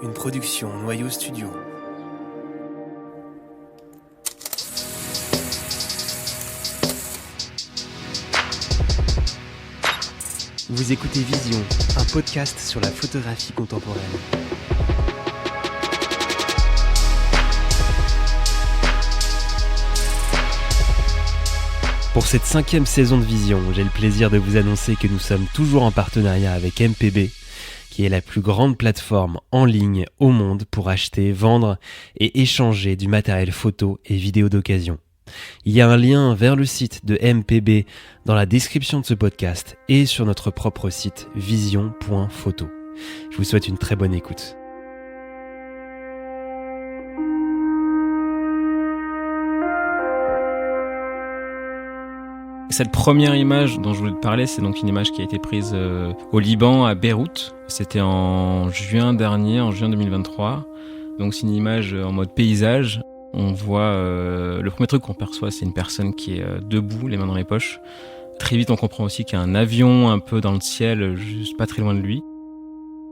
une production Noyau Studio. Vous écoutez Vision, un podcast sur la photographie contemporaine. Pour cette 5e saison de Vision, j'ai le plaisir de vous annoncer que nous sommes toujours en partenariat avec MPB, qui est la plus grande plateforme en ligne au monde pour acheter, vendre et échanger du matériel photo et vidéo d'occasion. Il y a un lien vers le site de MPB dans la description de ce podcast et sur notre propre site vision.photo. Je vous souhaite une très bonne écoute. Cette première image dont je voulais te parler, c'est donc une image qui a été prise au Liban, à Beyrouth. C'était en juin dernier, en juin 2023. Donc c'est une image en mode paysage. On voit, le premier truc qu'on perçoit, c'est une personne qui est debout, les mains dans les poches. Très vite, on comprend aussi qu'il y a un avion un peu dans le ciel, juste pas très loin de lui.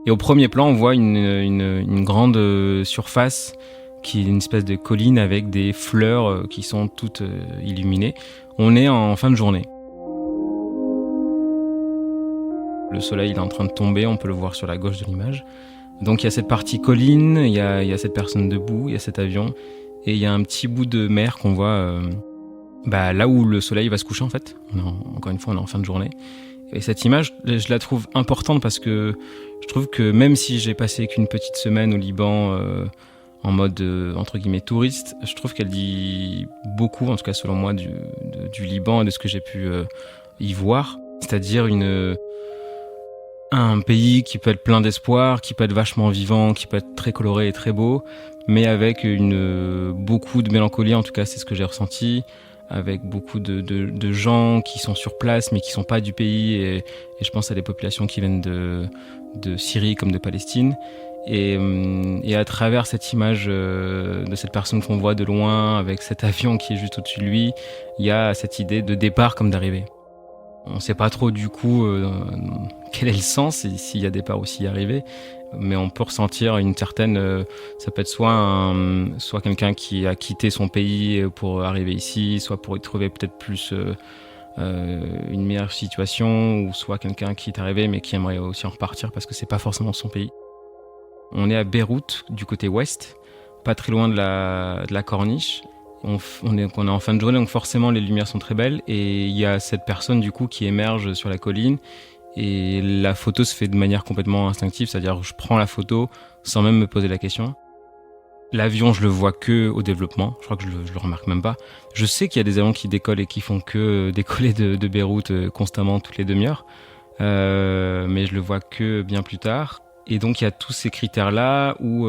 Et au premier plan, on voit une grande surface qui est une espèce de colline avec des fleurs qui sont toutes illuminées. On est en fin de journée. Le soleil il est en train de tomber, on peut le voir sur la gauche de l'image. Donc il y a cette partie colline, il y a cette personne debout, il y a cet avion, et il y a un petit bout de mer qu'on voit là où le soleil va se coucher en fait. Encore une fois, on est en fin de journée. Et cette image, je la trouve importante parce que je trouve que même si j'ai passé qu'une petite semaine au Liban en mode entre guillemets touriste, je trouve qu'elle dit beaucoup, en tout cas selon moi, du Liban et de ce que j'ai pu y voir. C'est-à-dire un pays qui peut être plein d'espoir, qui peut être vachement vivant, qui peut être très coloré et très beau, mais avec beaucoup de mélancolie, en tout cas c'est ce que j'ai ressenti, avec beaucoup de gens qui sont sur place mais qui sont pas du pays, et je pense à des populations qui viennent de Syrie comme de Palestine. Et à travers cette image de cette personne qu'on voit de loin, avec cet avion qui est juste au-dessus de lui, il y a cette idée de départ comme d'arrivée. On ne sait pas trop du coup quel est le sens, et s'il y a départ ou s'il y arrivée, mais on peut ressentir une certaine... ça peut être soit quelqu'un qui a quitté son pays pour arriver ici, soit pour y trouver peut-être plus une meilleure situation, ou soit quelqu'un qui est arrivé mais qui aimerait aussi en repartir parce que c'est pas forcément son pays. On est à Beyrouth, du côté ouest, pas très loin de la corniche. On est en fin de journée, donc forcément les lumières sont très belles. Et il y a cette personne du coup qui émerge sur la colline. Et la photo se fait de manière complètement instinctive, c'est-à-dire je prends la photo sans même me poser la question. L'avion, je le vois que au développement, je crois que je le remarque même pas. Je sais qu'il y a des avions qui décollent et qui font que décoller de Beyrouth constamment toutes les demi-heures. Mais je le vois que bien plus tard. Et donc il y a tous ces critères-là où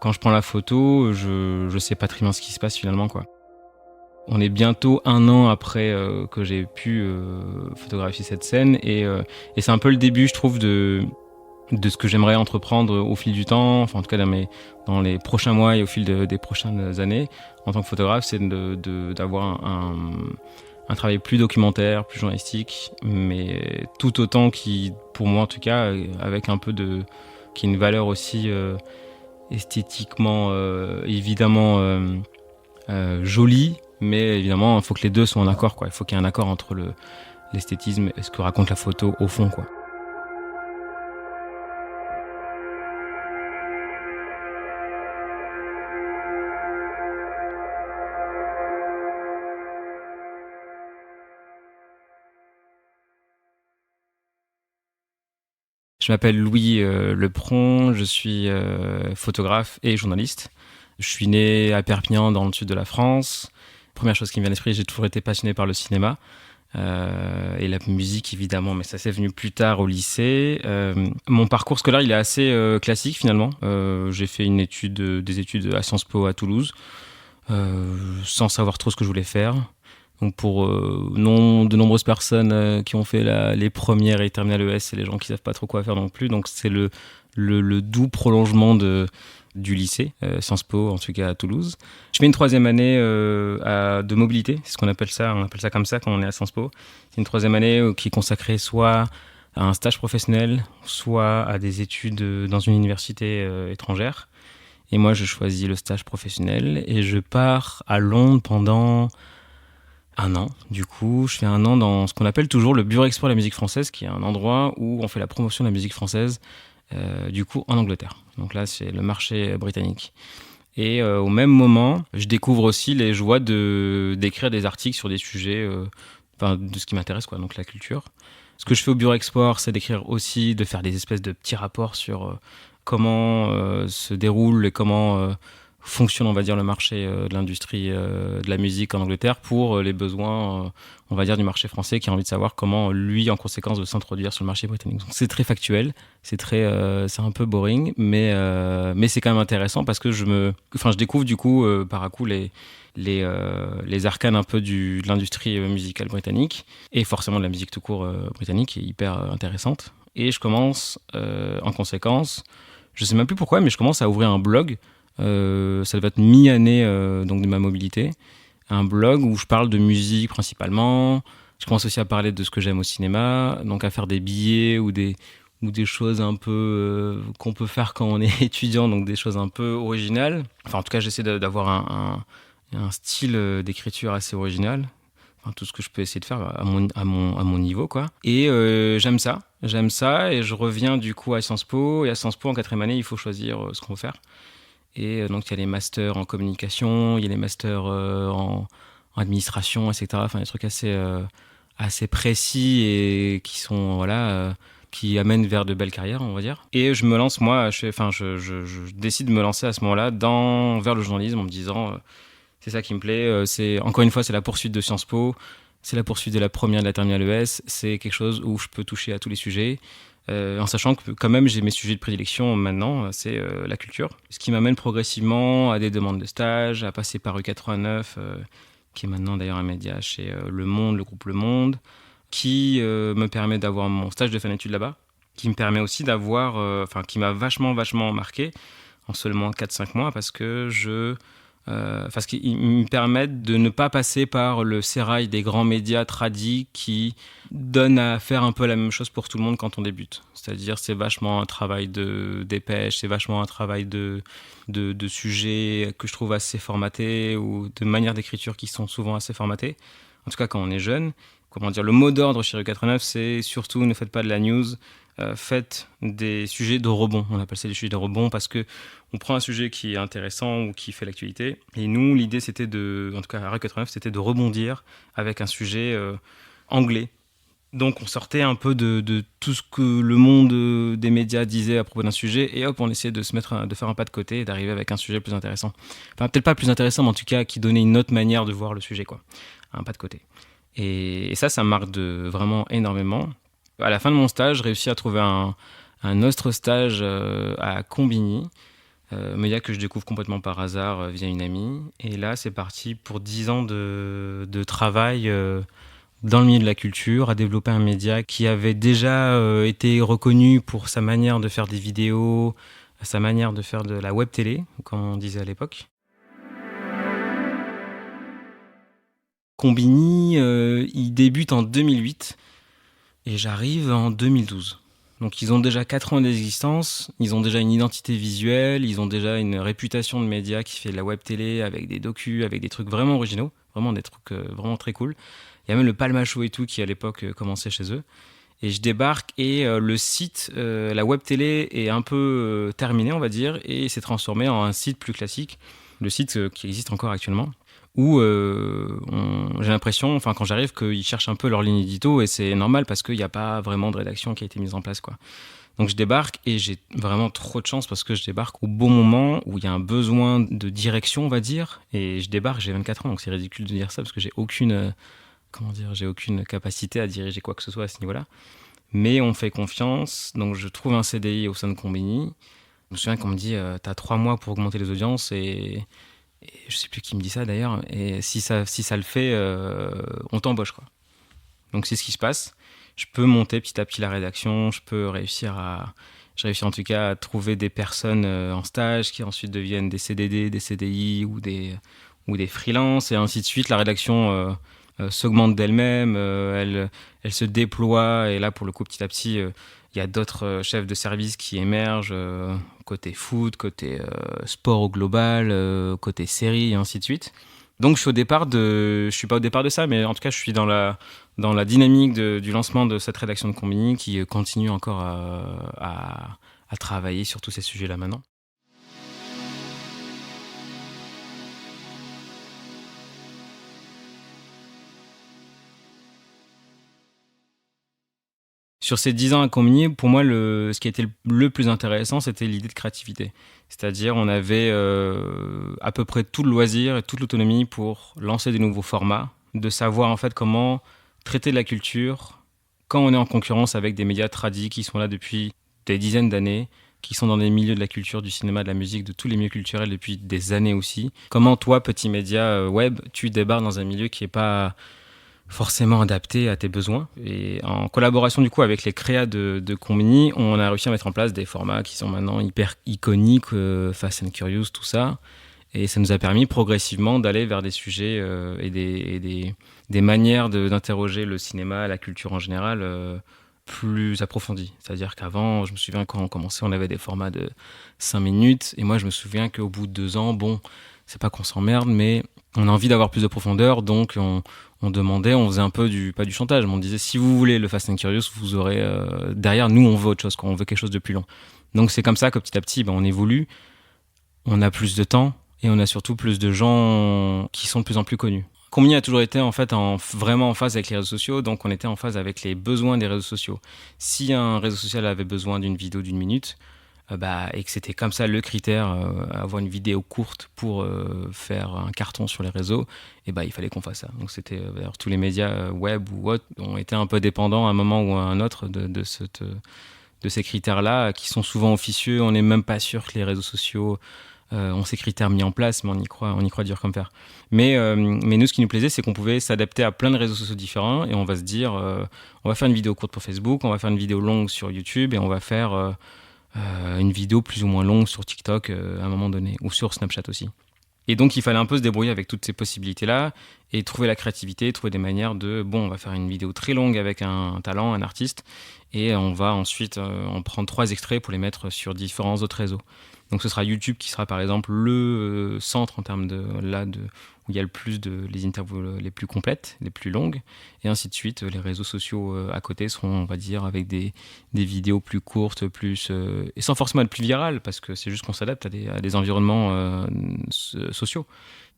quand je prends la photo, je sais pas très bien ce qui se passe finalement, quoi. On est bientôt 1 an après que j'ai pu photographier cette scène, et c'est un peu le début, je trouve, de ce que j'aimerais entreprendre au fil du temps, enfin en tout cas dans les prochains mois et au fil des prochaines années en tant que photographe, c'est d'avoir un travail plus documentaire, plus journalistique, mais tout autant qui, pour moi en tout cas, avec un peu qui a une valeur aussi esthétiquement évidemment jolie, mais évidemment il faut que les deux soient en accord, quoi. Il faut qu'il y ait un accord entre l'esthétisme et ce que raconte la photo au fond, quoi. Je m'appelle Louis Lepron, je suis photographe et journaliste. Je suis né à Perpignan, dans le sud de la France. Première chose qui me vient à l'esprit, j'ai toujours été passionné par le cinéma et la musique évidemment, mais ça c'est venu plus tard au lycée. Mon parcours scolaire il est assez classique finalement. J'ai fait des études à Sciences Po à Toulouse, sans savoir trop ce que je voulais faire. Donc pour de nombreuses personnes qui ont fait les premières et terminales ES, c'est les gens qui savent pas trop quoi faire non plus. Donc c'est le doux prolongement du lycée, Sciences Po en tout cas à Toulouse. Je fais une 3e année de mobilité, c'est ce qu'on appelle ça. On appelle ça comme ça quand on est à Sciences Po. C'est une 3e année qui est consacrée soit à un stage professionnel, soit à des études dans une université étrangère. Et moi, je choisis le stage professionnel et je pars à Londres pendant un an. Du coup, je fais un an dans ce qu'on appelle toujours le Bureau Expo de la musique française, qui est un endroit où on fait la promotion de la musique française, du coup, en Angleterre. Donc là, c'est le marché britannique. Et au même moment, je découvre aussi les joies d'écrire des articles sur des sujets de ce qui m'intéresse, quoi, donc la culture. Ce que je fais au Bureau Export, c'est d'écrire aussi, de faire des espèces de petits rapports sur comment se déroule et comment fonctionne, on va dire, le marché de l'industrie de la musique en Angleterre pour les besoins, on va dire, du marché français qui a envie de savoir comment lui, en conséquence, veut s'introduire sur le marché britannique. Donc c'est très factuel, c'est un peu boring, mais c'est quand même intéressant parce que je découvre du coup par à coup les arcanes un peu de l'industrie musicale britannique et forcément de la musique tout court britannique qui est hyper intéressante. Et je commence en conséquence, je sais même plus pourquoi, mais je commence à ouvrir un blog. Ça devait être mi-année donc de ma mobilité, un blog où je parle de musique principalement. Je commence aussi à parler de ce que j'aime au cinéma, donc à faire des billets ou des choses un peu qu'on peut faire quand on est étudiant, donc des choses un peu originales. Enfin, en tout cas, j'essaie d'avoir un style d'écriture assez original. Enfin, tout ce que je peux essayer de faire à mon niveau, quoi. Et j'aime ça, et je reviens du coup à Sciences Po. Et à Sciences Po, en 4e année, il faut choisir ce qu'on veut faire. Et donc, il y a les masters en communication, il y a les masters en administration, etc. Enfin, des trucs assez précis et qui sont, qui amènent vers de belles carrières, on va dire. Et je me lance, moi, je décide de me lancer à ce moment-là vers le journalisme en me disant, c'est ça qui me plaît. Encore une fois, c'est la poursuite de Sciences Po, c'est la poursuite de la première de la terminale ES, c'est quelque chose où je peux toucher à tous les sujets. En sachant que quand même j'ai mes sujets de prédilection maintenant, c'est la culture. Ce qui m'amène progressivement à des demandes de stage, à passer par U89, qui est maintenant d'ailleurs un média chez Le Monde, le groupe Le Monde, qui me permet d'avoir mon stage de fin d'études là-bas, qui me permet aussi qui m'a vachement marqué en seulement 4-5 mois parce qu'ils me permettent de ne pas passer par le sérail des grands médias tradis qui donnent à faire un peu la même chose pour tout le monde quand on débute. C'est-à-dire, c'est vachement un travail de dépêche, c'est vachement un travail de sujets que je trouve assez formatés ou de manières d'écriture qui sont souvent assez formatées. En tout cas, quand on est jeune, le mot d'ordre chez U89, c'est surtout ne faites pas de la news, faites des sujets de rebond. On appelle ça des sujets de rebond parce que on prend un sujet qui est intéressant ou qui fait l'actualité. Et nous, l'idée, c'était en tout cas à U89, c'était de rebondir avec un sujet anglais. Donc on sortait un peu de tout ce que le monde des médias disait à propos d'un sujet et hop, on essayait de faire un pas de côté et d'arriver avec un sujet plus intéressant. Enfin, peut-être pas plus intéressant, mais en tout cas qui donnait une autre manière de voir le sujet, quoi. Un pas de côté. Et ça me marque vraiment énormément. À la fin de mon stage, j'ai réussi à trouver un autre stage à Combini, média que je découvre complètement par hasard via une amie. Et là, c'est parti pour 10 ans de travail dans le milieu de la culture, à développer un média qui avait déjà été reconnu pour sa manière de faire des vidéos, sa manière de faire de la web télé, comme on disait à l'époque. Combini, il débute en 2008 et j'arrive en 2012. Donc ils ont déjà 4 ans d'existence, ils ont déjà une identité visuelle, ils ont déjà une réputation de média qui fait de la web télé avec des docus, avec des trucs vraiment originaux, vraiment des trucs vraiment très cool. Il y a même le Palma Show et tout qui à l'époque commençait chez eux. Et je débarque et le site, la web télé est un peu terminé, on va dire, et s'est transformé en un site plus classique, le site qui existe encore actuellement, où j'ai l'impression, quand j'arrive, qu'ils cherchent un peu leur ligne édito, et c'est normal parce qu'il n'y a pas vraiment de rédaction qui a été mise en place, quoi. Donc je débarque et j'ai vraiment trop de chance parce que je débarque au bon moment où il y a un besoin de direction, on va dire, et je débarque, j'ai 24 ans, donc c'est ridicule de dire ça parce que j'ai aucune capacité à diriger quoi que ce soit à ce niveau-là. Mais on me fait confiance, donc je trouve un CDI au sein de Combini. Je me souviens qu'on me dit t'as 3 mois pour augmenter les audiences et je sais plus qui me dit ça d'ailleurs, et si ça le fait, on t'embauche, quoi. Donc c'est ce qui se passe. Je peux monter petit à petit la rédaction, je réussis en tout cas à trouver des personnes en stage qui ensuite deviennent des CDD, des CDI ou des freelances et ainsi de suite. La rédaction s'augmente d'elle-même, elle se déploie. Et là, pour le coup, petit à petit, il y a d'autres chefs de service qui émergent, côté foot, côté sport au global, côté série, et ainsi de suite. Donc, je suis pas au départ de ça, mais en tout cas, je suis dans la dynamique du lancement de cette rédaction de Combini qui continue encore à travailler sur tous ces sujets-là maintenant. Sur ces 10 ans à Combini, pour moi, ce qui a été le plus intéressant, c'était l'idée de créativité. C'est-à-dire, on avait à peu près tout le loisir et toute l'autonomie pour lancer des nouveaux formats, de savoir en fait comment traiter de la culture quand on est en concurrence avec des médias tradis qui sont là depuis des dizaines d'années, qui sont dans des milieux de la culture, du cinéma, de la musique, de tous les milieux culturels depuis des années aussi. Comment toi, petit média web, tu débarques dans un milieu qui n'est pas forcément adapté à tes besoins. Et en collaboration du coup avec les créas de Combini, on a réussi à mettre en place des formats qui sont maintenant hyper iconiques, Fast and Curious, tout ça. Et ça nous a permis progressivement d'aller vers des sujets et des manières d'interroger le cinéma, la culture en général, plus approfondies. C'est-à-dire qu'avant, je me souviens quand on commençait, on avait des formats de 5 minutes. Et moi, je me souviens qu'au bout de 2 ans, bon, c'est pas qu'on s'emmerde, mais on a envie d'avoir plus de profondeur, donc on demandait, on faisait un peu pas du chantage, mais on disait si vous voulez le Fast and Curious, vous aurez derrière nous, on veut autre chose, on veut quelque chose de plus long. Donc c'est comme ça que petit à petit, on évolue, on a plus de temps et on a surtout plus de gens qui sont de plus en plus connus. Combini a toujours été en fait vraiment en phase avec les réseaux sociaux, donc on était en phase avec les besoins des réseaux sociaux. Si un réseau social avait besoin d'une vidéo d'1 minute, et que c'était comme ça le critère, avoir une vidéo courte pour faire un carton sur les réseaux, et il fallait qu'on fasse ça. Donc c'était d'ailleurs tous les médias web ou autres ont été un peu dépendants à un moment ou à un autre de ces critères-là qui sont souvent officieux. On n'est même pas sûr que les réseaux sociaux ont ces critères mis en place, mais on y croit dur comme fer. Mais nous, ce qui nous plaisait, c'est qu'on pouvait s'adapter à plein de réseaux sociaux différents et on va se dire, on va faire une vidéo courte pour Facebook, on va faire une vidéo longue sur YouTube et on va faire une vidéo plus ou moins longue sur TikTok à un moment donné, ou sur Snapchat aussi. Et donc il fallait un peu se débrouiller avec toutes ces possibilités-là et trouver la créativité, trouver des manières on va faire une vidéo très longue avec un talent, un artiste, et on va ensuite en prendre 3 extraits pour les mettre sur différents autres réseaux. Donc ce sera YouTube qui sera par exemple le centre en termes où il y a le plus les interviews les plus complètes, les plus longues, et ainsi de suite. Les réseaux sociaux à côté seront, on va dire, avec des vidéos plus courtes, et sans forcément être plus virales, parce que c'est juste qu'on s'adapte à des environnements sociaux.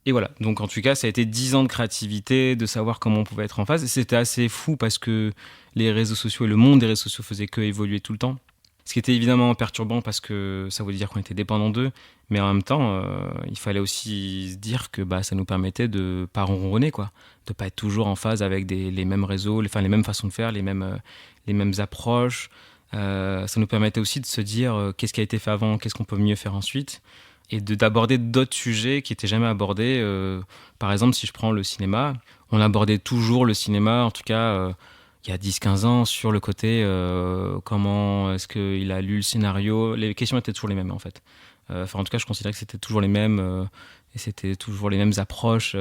Et voilà, donc en tout cas, ça a été 10 ans de créativité, de savoir comment on pouvait être en phase. Et c'était assez fou parce que les réseaux sociaux et le monde des réseaux sociaux faisaient que évoluer tout le temps. Ce qui était évidemment perturbant parce que ça voulait dire qu'on était dépendant d'eux, mais en même temps, il fallait aussi se dire que ça nous permettait de pas ronronner, quoi, de pas être toujours en phase avec les mêmes réseaux, les mêmes façons de faire, les mêmes approches. Ça nous permettait aussi de se dire qu'est-ce qui a été fait avant, qu'est-ce qu'on peut mieux faire ensuite, et d'aborder d'autres sujets qui n'étaient jamais abordés. Par exemple, si je prends le cinéma, on abordait toujours le cinéma, en tout cas il y a 10-15 ans, sur le côté comment est-ce qu'il a lu le scénario. Les questions étaient toujours les mêmes en fait. En tout cas, je considérais que c'était toujours les mêmes et c'était toujours les mêmes approches.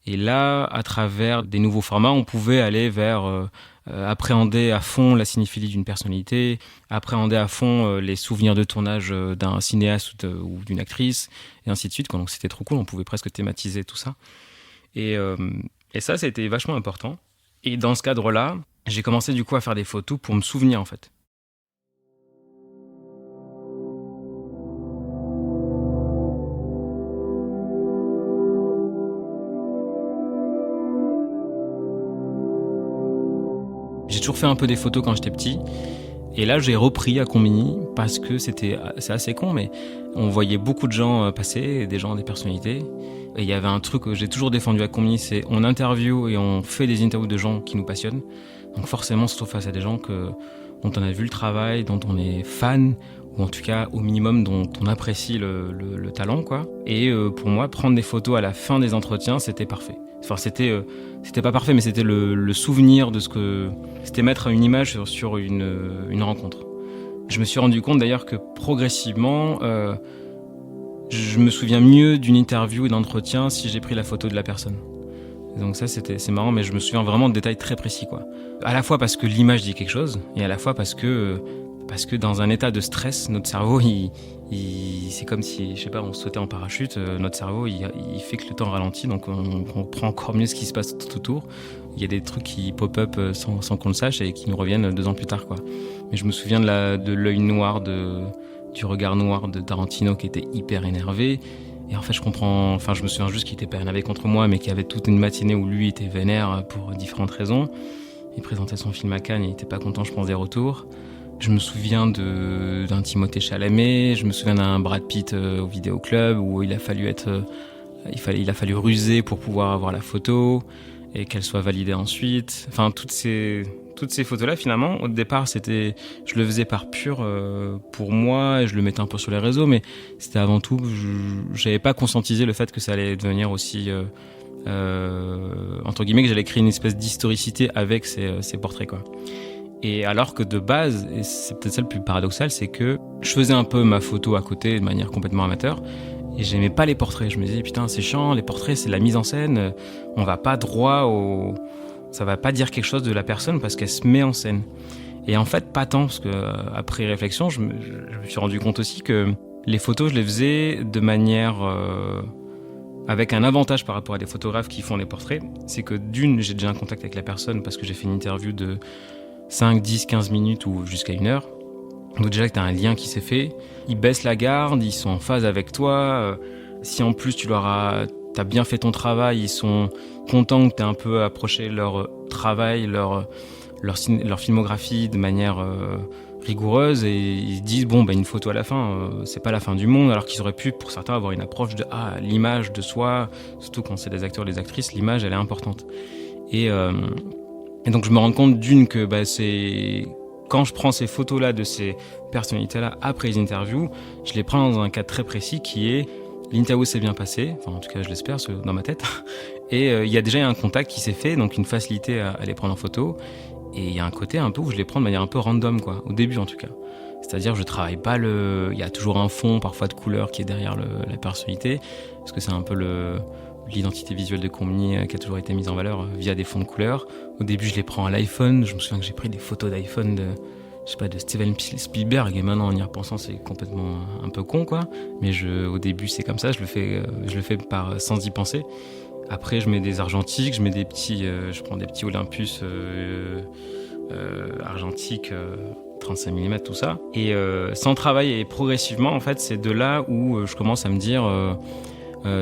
Et là, à travers des nouveaux formats, on pouvait aller vers appréhender à fond la cinéphilie d'une personnalité, appréhender à fond les souvenirs de tournage d'un cinéaste ou d'une actrice, et ainsi de suite. Donc c'était trop cool, on pouvait presque thématiser tout ça. Et ça a été vachement important. Et dans ce cadre-là, j'ai commencé du coup à faire des photos pour me souvenir en fait. J'ai toujours fait un peu des photos quand j'étais petit. Et là, j'ai repris à Combini parce que c'est assez con, mais on voyait beaucoup de gens passer, des gens, des personnalités. Et il y avait un truc que j'ai toujours défendu à Combini, c'est on interviewe et on fait des interviews de gens qui nous passionnent. Donc forcément, on se trouve face à des gens dont on a vu le travail, dont on est fan, ou en tout cas au minimum dont on apprécie le talent, quoi. Et pour moi, prendre des photos à la fin des entretiens, c'était parfait. Enfin, c'était pas parfait, mais c'était le souvenir de ce que... C'était mettre une image sur une rencontre. Je me suis rendu compte d'ailleurs que progressivement, je me souviens mieux d'une interview et d'entretien si j'ai pris la photo de la personne. Et donc ça, c'est marrant, mais je me souviens vraiment de détails très précis, quoi. À la fois parce que l'image dit quelque chose, et à la fois parce que dans un état de stress, notre cerveau, c'est comme si, je sais pas, on sautait en parachute. Notre cerveau, il fait que le temps ralentit, donc on comprend encore mieux ce qui se passe tout autour. Il y a des trucs qui pop-up sans qu'on le sache et qui nous reviennent 2 ans plus tard, quoi. Mais je me souviens de l'œil noir, du regard noir de Tarantino qui était hyper énervé. Et en fait, je me souviens juste qu'il était pas énervé contre moi, mais qu'il y avait toute une matinée où lui était vénère pour différentes raisons. Il présentait son film à Cannes, il était pas content, je pense, des retours. Je me souviens d'un Timothée Chalamet, je me souviens d'un Brad Pitt au vidéoclub où il a fallu ruser pour pouvoir avoir la photo et qu'elle soit validée ensuite. Enfin, toutes ces photos-là, finalement, au départ, je le faisais par pur pour moi et je le mettais un peu sur les réseaux, mais c'était avant tout, j'avais pas conscientisé le fait que ça allait devenir aussi, entre guillemets, que j'allais créer une espèce d'historicité avec ces portraits, quoi. Et alors que de base, et c'est peut-être ça le plus paradoxal, c'est que je faisais un peu ma photo à côté de manière complètement amateur et j'aimais pas les portraits. Je me disais putain, c'est chiant, les portraits c'est de la mise en scène, on va pas droit au... ça va pas dire quelque chose de la personne parce qu'elle se met en scène. Et en fait pas tant, parce que après réflexion, je me suis rendu compte aussi que les photos je les faisais de manière... avec un avantage par rapport à des photographes qui font les portraits, c'est que d'une, j'ai déjà un contact avec la personne parce que j'ai fait une interview de 5, 10, 15 minutes ou jusqu'à 1 heure. Donc déjà que tu as un lien qui s'est fait, ils baissent la garde, ils sont en phase avec toi. Si en plus t'as bien fait ton travail, ils sont contents que tu aies un peu approché leur travail, leur filmographie de manière rigoureuse et ils disent une photo à la fin, c'est pas la fin du monde, alors qu'ils auraient pu pour certains avoir une approche de l'image de soi, surtout quand c'est des acteurs, des actrices, l'image elle est importante. Et donc je me rends compte d'une que c'est quand je prends ces photos-là de ces personnalités-là après les interviews, je les prends dans un cadre très précis qui est l'interview s'est bien passée, enfin en tout cas je l'espère dans ma tête, et il y a déjà un contact qui s'est fait, donc une facilité à les prendre en photo, et il y a un côté un peu où je les prends de manière un peu random, quoi, au début en tout cas. C'est-à-dire je travaille pas il y a toujours un fond parfois de couleur qui est derrière la personnalité, parce que c'est un peu l'identité visuelle de Combini qui a toujours été mise en valeur via des fonds de couleurs. Au début, je les prends à l'iPhone. Je me souviens que j'ai pris des photos d'iPhone de Steven Spielberg. Et maintenant, en y repensant, c'est complètement un peu con, quoi. Mais au début, c'est comme ça. Je le fais sans y penser. Après, je mets des argentiques, je prends des petits Olympus argentiques 35 mm, tout ça. Et sans travailler progressivement, en fait, c'est de là où je commence à me dire...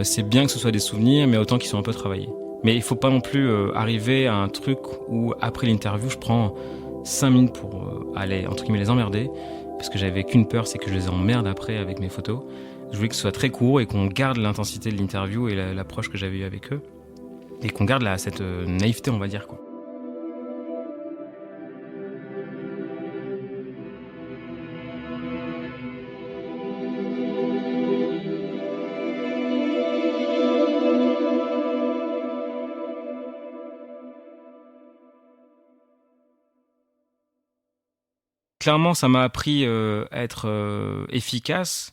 c'est bien que ce soit des souvenirs, mais autant qu'ils soient un peu travaillés. Mais il faut pas non plus arriver à un truc où, après l'interview, je prends 5 minutes pour aller, entre guillemets, les emmerder. Parce que j'avais qu'une peur, c'est que je les emmerde après avec mes photos. Je voulais que ce soit très court et qu'on garde l'intensité de l'interview et l'approche que j'avais eue avec eux. Et qu'on garde cette naïveté, on va dire, quoi. Clairement, ça m'a appris à être efficace,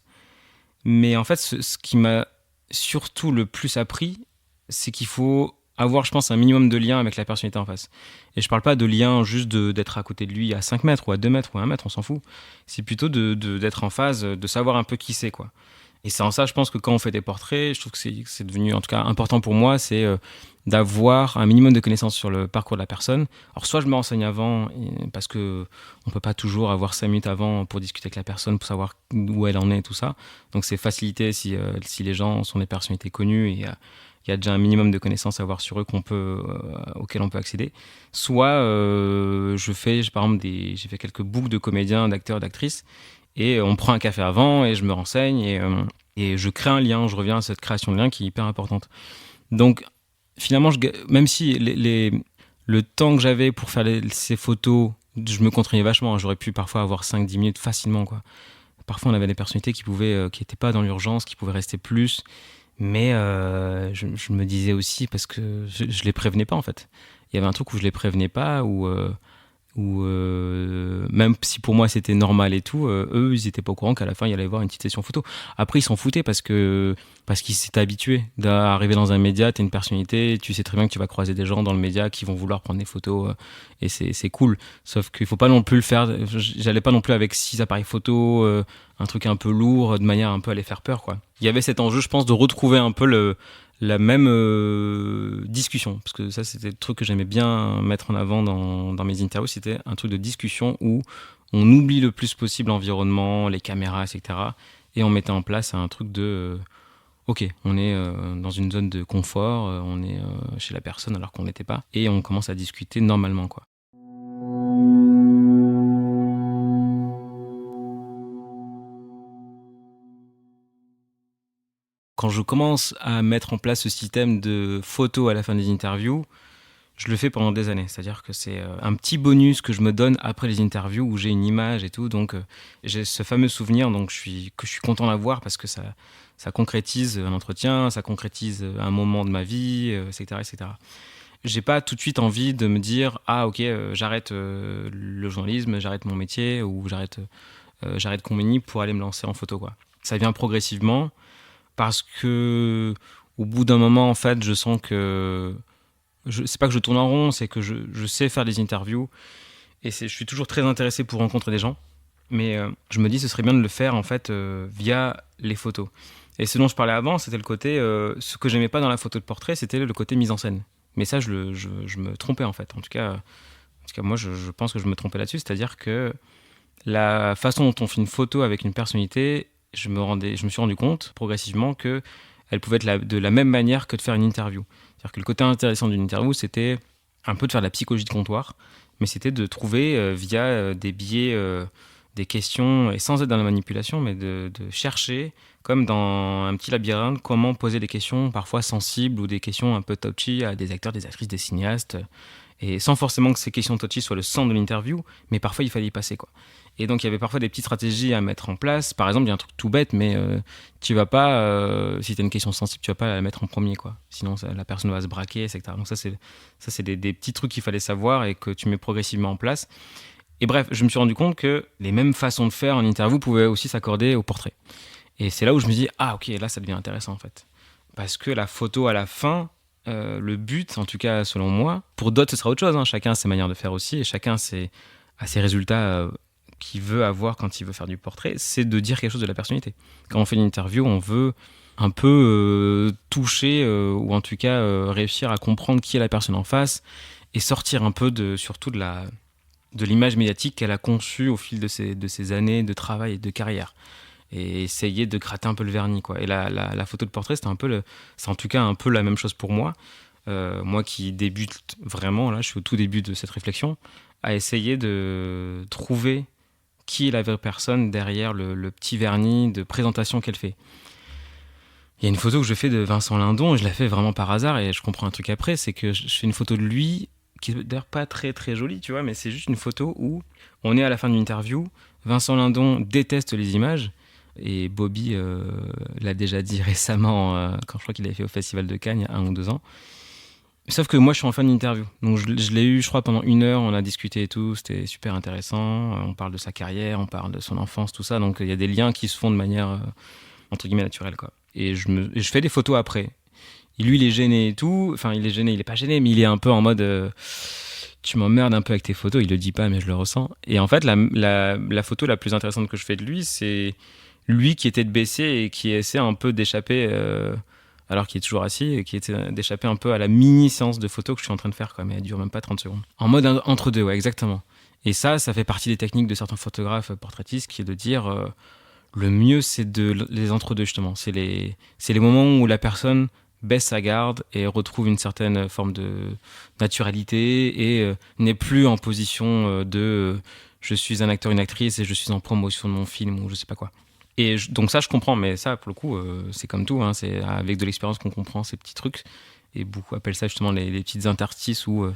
mais en fait, ce qui m'a surtout le plus appris, c'est qu'il faut avoir, je pense, un minimum de lien avec la personnalité en face. Et je parle pas de lien juste d'être à côté de lui à 5 mètres ou à 2 mètres ou à 1 mètre, on s'en fout. C'est plutôt d'être en phase, de savoir un peu qui c'est, quoi. Et c'est en ça, je pense que quand on fait des portraits, je trouve que c'est devenu, en tout cas, important pour moi, c'est d'avoir un minimum de connaissances sur le parcours de la personne. Alors, soit je me renseigne avant, parce que on peut pas toujours avoir 5 minutes avant pour discuter avec la personne, pour savoir où elle en est, tout ça. Donc, c'est facilité si les gens sont des personnalités connues et il y a déjà un minimum de connaissances à avoir sur eux auxquelles on peut accéder. Soit par exemple, j'ai fait quelques books de comédiens, d'acteurs, d'actrices, et on prend un café avant et je me renseigne et je crée un lien, je reviens à cette création de lien qui est hyper importante. Donc finalement, même si le temps que j'avais pour faire ces photos, je me contraignais vachement, j'aurais pu parfois avoir 5-10 minutes facilement, quoi. Parfois on avait des personnalités qui n'étaient pas dans l'urgence, qui pouvaient rester plus, mais je me disais aussi, parce que je les prévenais pas en fait. Il y avait un truc où je les prévenais pas, où où même si pour moi c'était normal et tout, eux ils étaient pas au courant qu'à la fin il allait y avoir une petite session photo. Après ils s'en foutaient parce qu'ils s'étaient habitués d'arriver dans un média, t'es une personnalité, tu sais très bien que tu vas croiser des gens dans le média qui vont vouloir prendre des photos et c'est cool. Sauf qu'il faut pas non plus le faire, j'allais pas non plus avec 6 appareils photo, un truc un peu lourd de manière un peu à les faire peur quoi. Il y avait cet enjeu je pense de retrouver un peu la même discussion, parce que ça c'était le truc que j'aimais bien mettre en avant dans mes interviews, c'était un truc de discussion où on oublie le plus possible l'environnement, les caméras, etc. Et on mettait en place un truc de ok, on est dans une zone de confort, on est chez la personne alors qu'on n'était pas, et on commence à discuter normalement quoi. Quand je commence à mettre en place ce système de photos à la fin des interviews, je le fais pendant des années. C'est-à-dire que c'est un petit bonus que je me donne après les interviews où j'ai une image et tout. Donc j'ai ce fameux souvenir que je suis content d'avoir parce que ça concrétise un entretien, ça concrétise un moment de ma vie, etc., etc. J'ai pas tout de suite envie de me dire ah ok j'arrête le journalisme, j'arrête mon métier ou j'arrête Combini pour aller me lancer en photo quoi. Ça vient progressivement. Parce que au bout d'un moment, en fait, je sens que c'est pas que je tourne en rond, c'est que je sais faire des interviews et je suis toujours très intéressé pour rencontrer des gens. Mais je me dis, ce serait bien de le faire en fait via les photos. Et ce dont je parlais avant, c'était le côté, ce que j'aimais pas dans la photo de portrait, c'était le côté mise en scène. Mais ça, je me trompais en fait. En tout cas, moi, je pense que je me trompais là-dessus, c'est-à-dire que la façon dont on fait une photo avec une personnalité, je me suis rendu compte progressivement que elle pouvait être de la même manière que de faire une interview. C'est-à-dire que le côté intéressant d'une interview, c'était un peu de faire de la psychologie de comptoir, mais c'était de trouver via des biais, des questions, et sans être dans la manipulation, mais de chercher, comme dans un petit labyrinthe, comment poser des questions parfois sensibles ou des questions un peu touchy à des acteurs, des actrices, des cinéastes, et sans forcément que ces questions touchy soient le centre de l'interview, mais parfois il fallait y passer quoi. Et donc il y avait parfois des petites stratégies à mettre en place. Par exemple, il y a un truc tout bête, mais tu vas pas, si tu as une question sensible, tu vas pas la mettre en premier, quoi. Sinon la personne va se braquer, etc. Donc ça c'est des petits trucs qu'il fallait savoir et que tu mets progressivement en place. Et bref, je me suis rendu compte que les mêmes façons de faire en interview pouvaient aussi s'accorder au portrait. Et c'est là où je me dis ah ok, là ça devient intéressant en fait, parce que la photo à la fin. Le but, en tout cas selon moi, pour d'autres ce sera autre chose, hein. Chacun a ses manières de faire aussi et chacun a ses résultats qu'il veut avoir quand il veut faire du portrait, c'est de dire quelque chose de la personnalité. Quand on fait une interview, on veut un peu toucher ou en tout cas réussir à comprendre qui est la personne en face et sortir un peu surtout de l'image médiatique qu'elle a conçue au fil de ses années de travail et de carrière. Et essayer de gratter un peu le vernis quoi. Et la photo de portrait c'est en tout cas un peu la même chose pour moi, moi qui débute vraiment là, je suis au tout début de cette réflexion à essayer de trouver qui est la vraie personne derrière le petit vernis de présentation qu'elle fait. Il y a une photo que je fais de Vincent Lindon et je la fais vraiment par hasard et je comprends un truc après, c'est que je fais une photo de lui qui est d'ailleurs pas très très jolie tu vois, mais c'est juste une photo où on est à la fin d'une interview, Vincent Lindon déteste les images. Et Bobby l'a déjà dit récemment, quand je crois qu'il avait fait au Festival de Cannes il y a 1 ou 2 ans. Sauf que moi, je suis en fin d'interview. Donc, je l'ai eu, je crois, pendant 1 heure. On a discuté et tout. C'était super intéressant. On parle de sa carrière, on parle de son enfance, tout ça. Donc, il y a des liens qui se font de manière, entre guillemets, naturelle, quoi. Et je fais des photos après. Et lui, il est gêné et tout. Enfin, il est gêné, il est pas gêné, mais il est un peu en mode... tu m'emmerdes un peu avec tes photos. Il le dit pas, mais je le ressens. Et en fait, la photo la plus intéressante que je fais de lui, c'est... lui qui était de baisser et qui essaie un peu d'échapper, alors qu'il est toujours assis, et qui essaie d'échapper un peu à la mini-séance de photos que je suis en train de faire, quoi, mais elle dure même pas 30 secondes. En mode entre deux, ouais, exactement. Et ça fait partie des techniques de certains photographes portraitistes, qui est de dire le mieux, c'est les entre-deux, justement. C'est les moments où la personne baisse sa garde et retrouve une certaine forme de naturalité et n'est plus en position de je suis un acteur, une actrice et je suis en promotion de mon film ou je sais pas quoi. Et donc ça, je comprends, mais ça, pour le coup, c'est comme tout, hein, c'est avec de l'expérience qu'on comprend ces petits trucs. Et beaucoup appellent ça justement les petites interstices où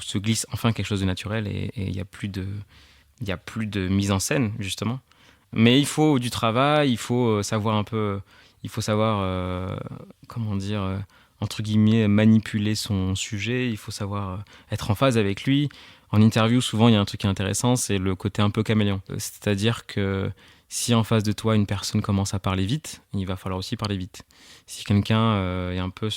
se glisse enfin quelque chose de naturel et il n'y a plus de mise en scène, justement. Mais il faut du travail, il faut savoir un peu, il faut savoir, comment dire, entre guillemets, manipuler son sujet, il faut savoir être en phase avec lui. En interview, souvent, il y a un truc qui est intéressant, c'est le côté un peu caméléon. C'est-à-dire que si en face de toi, une personne commence à parler vite, il va falloir aussi parler vite. Si quelqu'un est un peu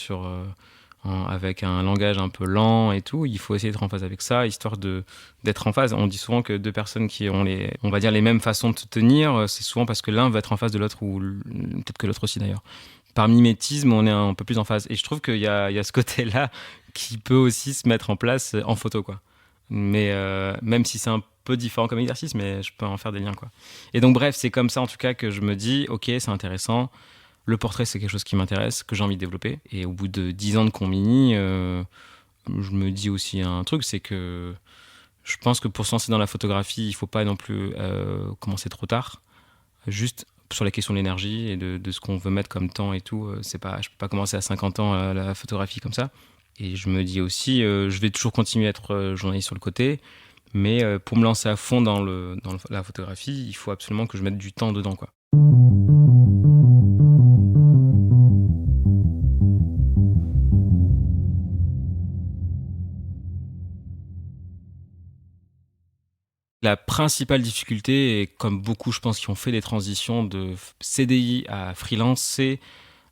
avec un langage un peu lent et tout, il faut essayer d'être en phase avec ça, histoire d'être en phase. On dit souvent que deux personnes qui ont on va dire les mêmes façons de se tenir, c'est souvent parce que l'un va être en face de l'autre, ou peut-être que l'autre aussi d'ailleurs. Par mimétisme, on est un peu plus en phase. Et je trouve qu'il y a ce côté-là qui peut aussi se mettre en place en photo, quoi. Mais même si c'est un peu différent comme exercice, mais je peux en faire des liens, quoi. Et donc bref, c'est comme ça en tout cas que je me dis, ok, c'est intéressant. Le portrait, c'est quelque chose qui m'intéresse, que j'ai envie de développer. Et au bout de 10 ans de Combini, je me dis aussi un truc, c'est que je pense que pour se lancer dans la photographie, il ne faut pas non plus commencer trop tard. Juste sur la question de l'énergie et de ce qu'on veut mettre comme temps et tout, je ne peux pas commencer à 50 ans la photographie comme ça. Et je me dis aussi, je vais toujours continuer à être journaliste sur le côté, mais pour me lancer à fond dans la photographie, il faut absolument que je mette du temps dedans, quoi. La principale difficulté, et comme beaucoup, je pense, qui ont fait des transitions de CDI à freelance, c'est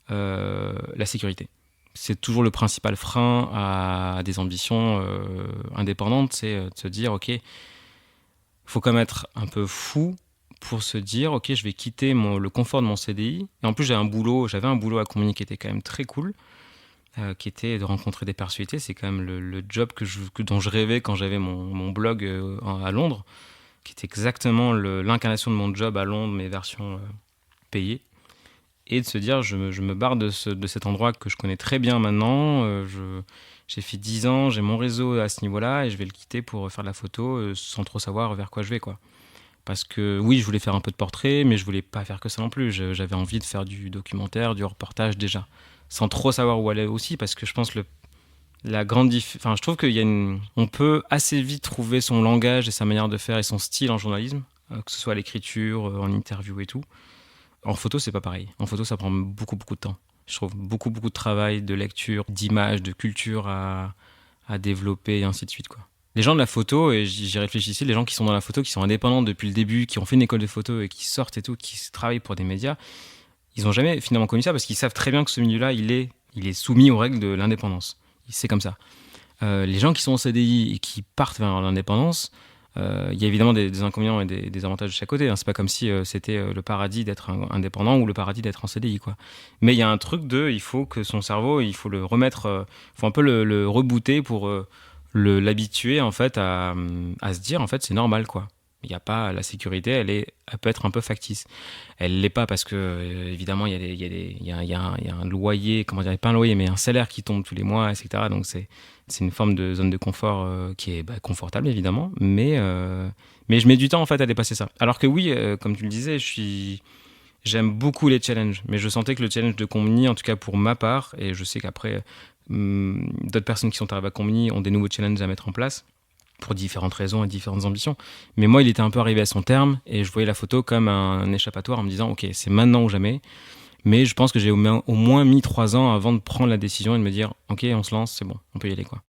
la sécurité. C'est toujours le principal frein à des ambitions indépendantes, c'est de se dire, ok, il faut quand même être un peu fou pour se dire, ok, je vais quitter le confort de mon CDI. Et en plus, j'avais un boulot à Combini qui était quand même très cool, qui était de rencontrer des personnalités. C'est quand même le job dont je rêvais quand j'avais mon blog à Londres, qui était exactement l'incarnation de mon job à Londres, mes versions payées. Et de se dire, je me barre de cet endroit que je connais très bien maintenant. J'ai fait 10 ans, j'ai mon réseau à ce niveau-là, et je vais le quitter pour faire de la photo sans trop savoir vers quoi je vais, quoi. Parce que oui, je voulais faire un peu de portrait, mais je voulais pas faire que ça non plus. J'avais envie de faire du documentaire, du reportage déjà, sans trop savoir où aller aussi, parce que je pense la grande enfin, je trouve on peut assez vite trouver son langage et sa manière de faire et son style en journalisme, que ce soit à l'écriture, en interview et tout. En photo, c'est pas pareil. En photo, ça prend beaucoup, beaucoup de temps. Je trouve beaucoup, beaucoup de travail, de lecture, d'image, de culture à développer et ainsi de suite, quoi. Les gens de la photo, et j'y réfléchissais, les gens qui sont dans la photo, qui sont indépendants depuis le début, qui ont fait une école de photo et qui sortent et tout, qui travaillent pour des médias, ils n'ont jamais finalement connu ça parce qu'ils savent très bien que ce milieu-là, il est soumis aux règles de l'indépendance. C'est comme ça. Les gens qui sont en CDI et qui partent vers l'indépendance, il y a évidemment des inconvénients et des avantages de chaque côté, hein. C'est pas comme si c'était le paradis d'être indépendant ou le paradis d'être en CDI, quoi. Mais il y a un truc il faut que son cerveau, il faut le remettre, faut un peu le rebooter pour l'habituer en fait à se dire en fait c'est normal, quoi. Il y a pas la sécurité, elle peut être un peu factice. Elle l'est pas parce que évidemment il y a un loyer, comment dire, pas un loyer mais un salaire qui tombe tous les mois, etc. Donc c'est une forme de zone de confort qui est confortable évidemment, mais je mets du temps en fait à dépasser ça. Alors que oui, comme tu le disais, j'aime beaucoup les challenges, mais je sentais que le challenge de Combini, en tout cas pour ma part, et je sais qu'après d'autres personnes qui sont arrivées à Combini ont des nouveaux challenges à mettre en place pour différentes raisons et différentes ambitions. Mais moi, il était un peu arrivé à son terme et je voyais la photo comme un échappatoire en me disant, ok, c'est maintenant ou jamais. Mais je pense que j'ai au moins mis 3 ans avant de prendre la décision et de me dire, ok, on se lance, c'est bon, on peut y aller, quoi.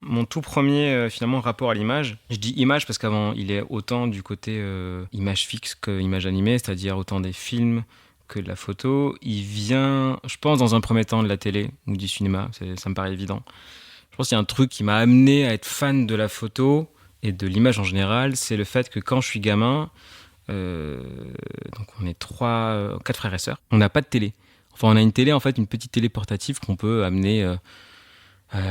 Mon tout premier finalement rapport à l'image, je dis image parce qu'avant il est autant du côté image fixe que image animée, c'est-à-dire autant des films que de la photo. Il vient, je pense, dans un premier temps de la télé ou du cinéma, ça me paraît évident. Je pense qu'il y a un truc qui m'a amené à être fan de la photo et de l'image en général, c'est le fait que quand je suis gamin, donc on est 4 frères et sœurs, on n'a pas de télé. Enfin, on a une télé, en fait, une petite télé portative qu'on peut amener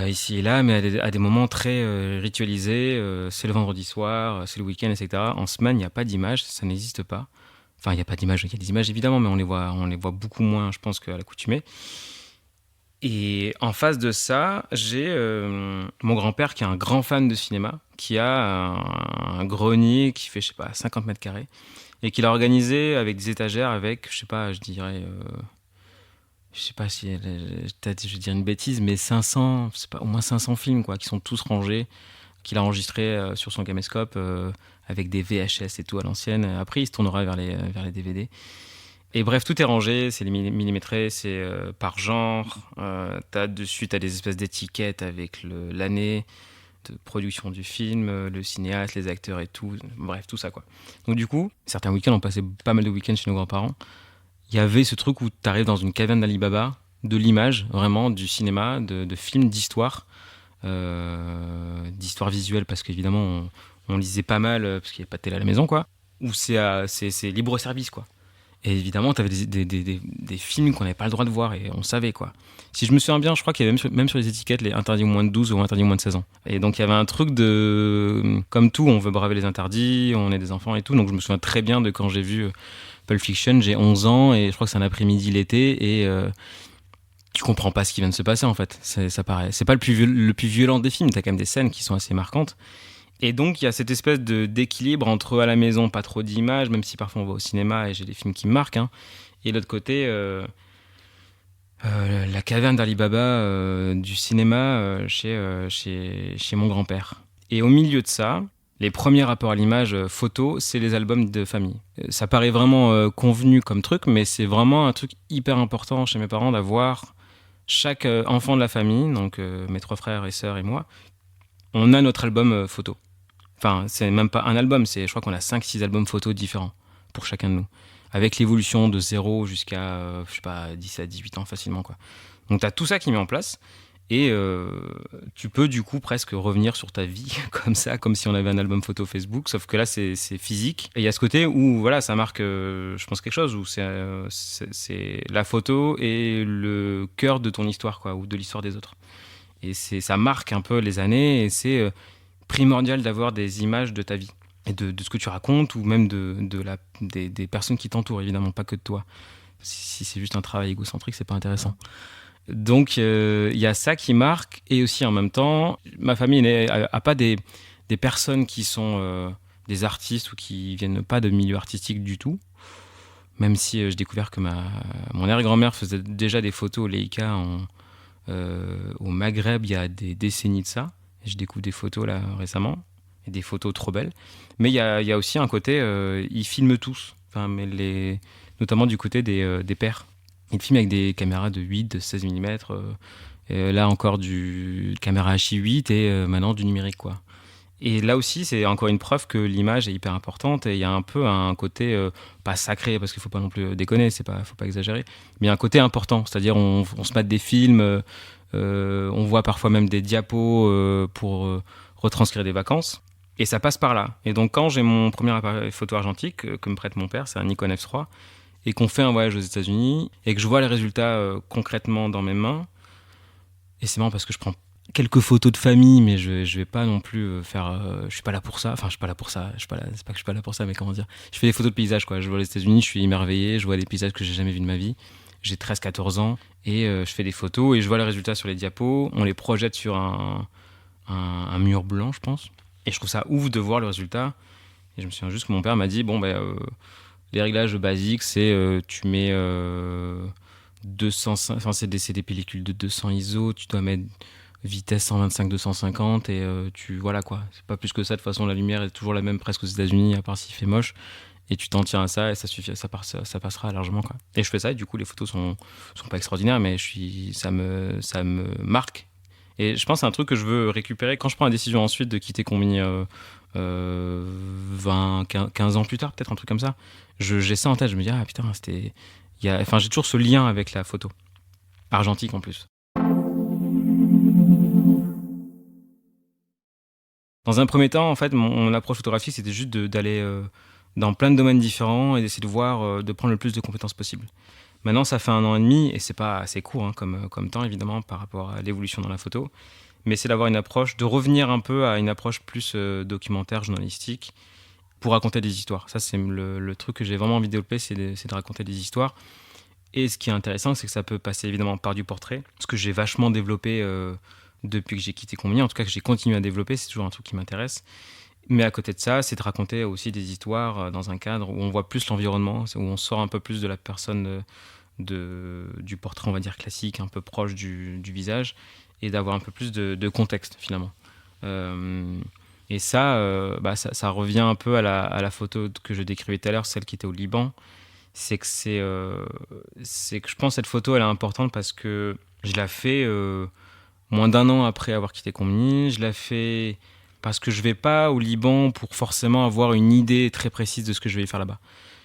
ici et là, mais à des moments très ritualisés. C'est le vendredi soir, c'est le week-end, etc. En semaine, il n'y a pas d'image, ça n'existe pas. Enfin, il n'y a pas d'image, il y a des images évidemment, mais on les voit beaucoup moins, je pense, qu'à l'accoutumée. Et en face de ça, j'ai mon grand-père qui est un grand fan de cinéma, qui a un grenier qui fait, je sais pas, 50 mètres carrés, et qu'il a organisé avec des étagères avec, je sais pas, je dirais je sais pas si peut-être je vais dire une bêtise, mais 500, c'est pas au moins 500 films quoi, qui sont tous rangés, qu'il a enregistrés sur son caméscope avec des VHS et tout à l'ancienne. Après, il se tournera vers les DVD. Et bref, tout est rangé, c'est millimétré, c'est par genre. Dessus, t'as des espèces d'étiquettes avec l'année de production du film, le cinéaste, les acteurs et tout. Bref, tout ça quoi. Donc du coup, certains week-ends, on passait pas mal de week-ends chez nos grands-parents. Il y avait ce truc où tu arrives dans une caverne d'Alibaba, de l'image, vraiment, du cinéma, de films, d'histoire, d'histoire visuelle, parce qu'évidemment, on lisait pas mal, parce qu'il n'y avait pas de télé à la maison, quoi, où c'est libre service, quoi. Et évidemment, tu avais des films qu'on n'avait pas le droit de voir, et on savait, quoi. Si je me souviens bien, je crois qu'il y avait même sur les étiquettes les interdits au moins de 12 ou interdits au moins de 16 ans. Et donc, il y avait un truc de... Comme tout, on veut braver les interdits, on est des enfants et tout, donc je me souviens très bien de quand j'ai vu... Pulp Fiction, j'ai 11 ans et je crois que c'est un après-midi l'été et tu comprends pas ce qui vient de se passer en fait. Ça paraît. C'est pas le plus violent des films, t'as quand même des scènes qui sont assez marquantes. Et donc il y a cette espèce d'équilibre entre à la maison pas trop d'images, même si parfois on va au cinéma et j'ai des films qui me marquent. Hein, et de l'autre côté, la caverne d'Alibaba du cinéma chez mon grand-père. Et au milieu de ça, les premiers rapports à l'image photo, c'est les albums de famille. Ça paraît vraiment convenu comme truc, mais c'est vraiment un truc hyper important chez mes parents d'avoir chaque enfant de la famille, donc mes 3 frères et sœurs et moi, on a notre album photo. Enfin, c'est même pas un album, je crois qu'on a 5-6 albums photos différents pour chacun de nous. Avec l'évolution de 0 jusqu'à, je sais pas, 17-18 ans facilement, quoi. Donc t'as tout ça qui est mis en place. Et tu peux du coup presque revenir sur ta vie comme ça, comme si on avait un album photo Facebook, sauf que là c'est physique. Et il y a ce côté où voilà, ça marque, je pense, quelque chose, où c'est la photo et le cœur de ton histoire, quoi, ou de l'histoire des autres. Et ça marque un peu les années et c'est primordial d'avoir des images de ta vie et de ce que tu racontes ou même des personnes qui t'entourent, évidemment, pas que de toi. Si c'est juste un travail égocentrique, c'est pas intéressant. Donc il y a ça qui marque et aussi en même temps ma famille n'a pas des personnes qui sont des artistes ou qui viennent pas de milieu artistique du tout, même si j'ai découvert que mon arrière-grand-mère faisait déjà des photos au Leica au Maghreb il y a des décennies de ça et je découvre des photos là récemment et des photos trop belles, mais il y a aussi un côté ils filment tous, enfin, mais notamment du côté des pères. Il filme avec des caméras de 8, de 16 mm. Là encore du caméra H8 et maintenant du numérique, quoi. Et là aussi, c'est encore une preuve que l'image est hyper importante et il y a un peu un côté, pas sacré, parce qu'il ne faut pas non plus déconner, faut pas exagérer, mais il y a un côté important, c'est-à-dire on se mate des films, on voit parfois même des diapos pour retranscrire des vacances. Et ça passe par là. Et donc quand j'ai mon premier appareil photo argentique que me prête mon père, c'est un Nikon F3, et qu'on fait un voyage aux États-Unis et que je vois les résultats concrètement dans mes mains. Et c'est marrant parce que je prends quelques photos de famille, mais je vais pas non plus faire. Je suis pas là pour ça. Enfin, je suis pas là pour ça. C'est pas que je suis pas là pour ça, mais comment dire. Je fais des photos de paysages, quoi. Je vois les États-Unis, je suis émerveillé. Je vois des paysages que j'ai jamais vus de ma vie. J'ai 13-14 ans et je fais des photos et je vois les résultats sur les diapos. On les projette sur un mur blanc, je pense. Et je trouve ça ouf de voir le résultat. Et je me souviens juste que mon père m'a dit les réglages basiques, c'est tu mets 205, enfin c'est des pellicules de 200 ISO, tu dois mettre vitesse 125-250 et voilà quoi. C'est pas plus que ça, de toute façon la lumière est toujours la même presque aux États-Unis, à part s'il fait moche. Et tu t'en tiens à ça et ça suffit, ça passera largement, quoi. Et je fais ça et du coup les photos sont pas extraordinaires, mais ça me marque. Et je pense que c'est un truc que je veux récupérer quand je prends la décision ensuite de quitter Combini 15 ans plus tard, peut-être un truc comme ça. J'ai ça en tête, je me dis, ah putain, j'ai toujours ce lien avec la photo. Argentique en plus. Dans un premier temps, en fait, mon approche photographique, c'était juste d'aller dans plein de domaines différents et d'essayer de voir, de prendre le plus de compétences possible. Maintenant, ça fait 1 an et demi, et c'est pas assez court comme temps, évidemment, par rapport à l'évolution dans la photo. Mais c'est d'avoir une approche, de revenir un peu à une approche plus documentaire, journalistique, pour raconter des histoires. Ça, c'est le truc que j'ai vraiment envie de développer, c'est de raconter des histoires. Et ce qui est intéressant, c'est que ça peut passer évidemment par du portrait, ce que j'ai vachement développé depuis que j'ai quitté Combini, en tout cas que j'ai continué à développer, c'est toujours un truc qui m'intéresse. Mais à côté de ça, c'est de raconter aussi des histoires dans un cadre où on voit plus l'environnement, où on sort un peu plus de la personne du portrait, on va dire, classique, un peu proche du visage, et d'avoir un peu plus de contexte, finalement. Et ça revient un peu à la photo que je décrivais tout à l'heure, celle qui était au Liban. C'est que je pense que cette photo, elle est importante parce que je la fais moins d'un an après avoir quitté Combini. Je la fais parce que je vais pas au Liban pour forcément avoir une idée très précise de ce que je vais y faire là-bas.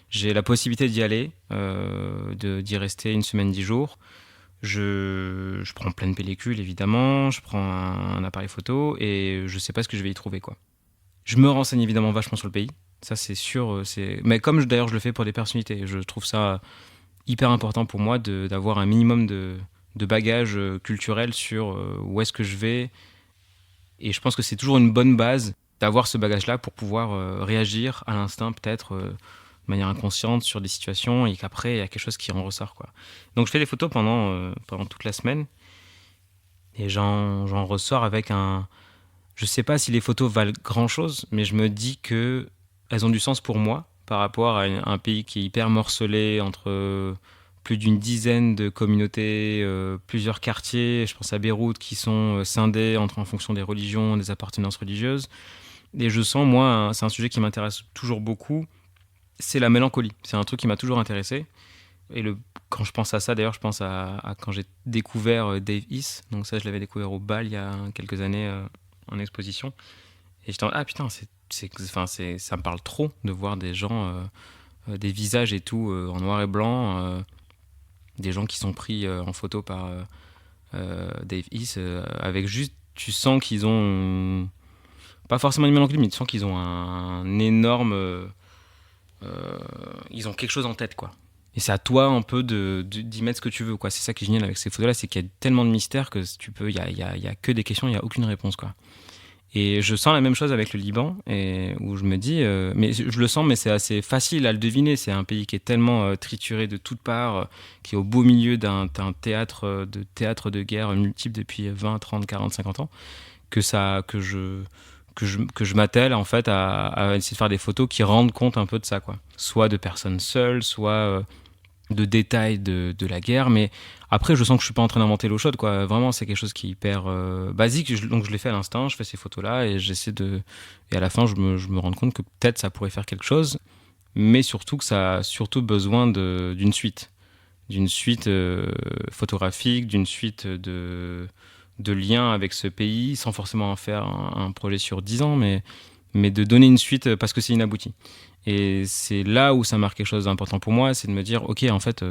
J'ai la possibilité d'y aller, d'y rester 1 semaine, 10 jours. Je prends plein de pellicules, évidemment. Je prends un appareil photo et je sais pas ce que je vais y trouver, quoi. Je me renseigne évidemment vachement sur le pays. Ça, c'est sûr. Mais comme d'ailleurs je le fais pour des personnalités, je trouve ça hyper important pour moi d'avoir un minimum de bagages culturels sur où est-ce que je vais. Et je pense que c'est toujours une bonne base d'avoir ce bagage-là pour pouvoir réagir à l'instinct, peut-être de manière inconsciente, sur des situations et qu'après, il y a quelque chose qui en ressort, quoi. Donc, je fais des photos pendant toute la semaine et j'en ressors avec un. Je sais pas si les photos valent grand-chose, mais je me dis que elles ont du sens pour moi par rapport à un pays qui est hyper morcelé entre plus d'une dizaine de communautés, plusieurs quartiers. Je pense à Beyrouth qui sont scindés en fonction des religions, des appartenances religieuses. Et je sens, moi, c'est un sujet qui m'intéresse toujours beaucoup, c'est la mélancolie. C'est un truc qui m'a toujours intéressé. Et quand je pense à ça, d'ailleurs, je pense à quand j'ai découvert Dave East. Donc ça, je l'avais découvert au Bal il y a quelques années en exposition. Et j'étais en ah putain, ça me parle trop de voir des gens, des visages et tout en noir et blanc, des gens qui sont pris en photo par Dave East, avec juste, tu sens qu'ils ont, pas forcément une mélancolie, mais tu sens qu'ils ont un énorme, ils ont quelque chose en tête, quoi. Et c'est à toi un peu d'y mettre ce que tu veux, quoi. C'est ça qui est génial avec ces photos-là, c'est qu'il y a tellement de mystères que il y a que des questions, il n'y a aucune réponse, quoi. Et je sens la même chose avec le Liban, où je me dis, mais je le sens, mais c'est assez facile à le deviner. C'est un pays qui est tellement trituré de toutes parts, qui est au beau milieu d'un théâtre de guerre multiple depuis 20, 30, 40, 50 ans, que je m'attelle en fait à essayer de faire des photos qui rendent compte un peu de ça, quoi. Soit de personnes seules, soit de détails de la guerre, mais après je sens que je suis pas en train d'inventer l'eau chaude, quoi. Vraiment, c'est quelque chose qui est hyper basique, donc je l'ai fait à l'instinct, je fais ces photos là et et à la fin je me rends compte que peut-être ça pourrait faire quelque chose, mais surtout que ça a surtout besoin d'une suite photographique, d'une suite de liens avec ce pays, sans forcément en faire un projet sur 10 ans, mais de donner une suite parce que c'est inabouti. Et c'est là où ça marque quelque chose d'important pour moi, c'est de me dire, ok, en fait,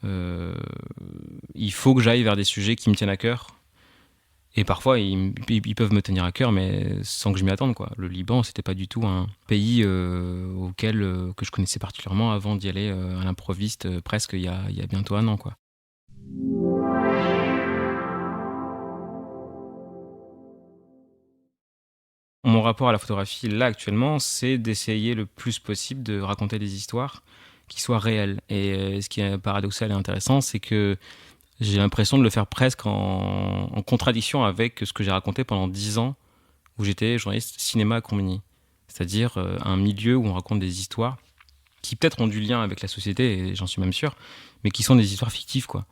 il faut que j'aille vers des sujets qui me tiennent à cœur. Et parfois, ils peuvent me tenir à cœur, mais sans que je m'y attende, quoi. Le Liban, c'était pas du tout un pays auquel que je connaissais particulièrement avant d'y aller à l'improviste presque il y a bientôt 1 an, quoi. Mon rapport à la photographie, là, actuellement, c'est d'essayer le plus possible de raconter des histoires qui soient réelles. Et ce qui est paradoxal et intéressant, c'est que j'ai l'impression de le faire presque en contradiction avec ce que j'ai raconté pendant 10 ans, où j'étais journaliste cinéma à Combini. C'est-à-dire un milieu où on raconte des histoires qui peut-être ont du lien avec la société, et j'en suis même sûr, mais qui sont des histoires fictives, quoi.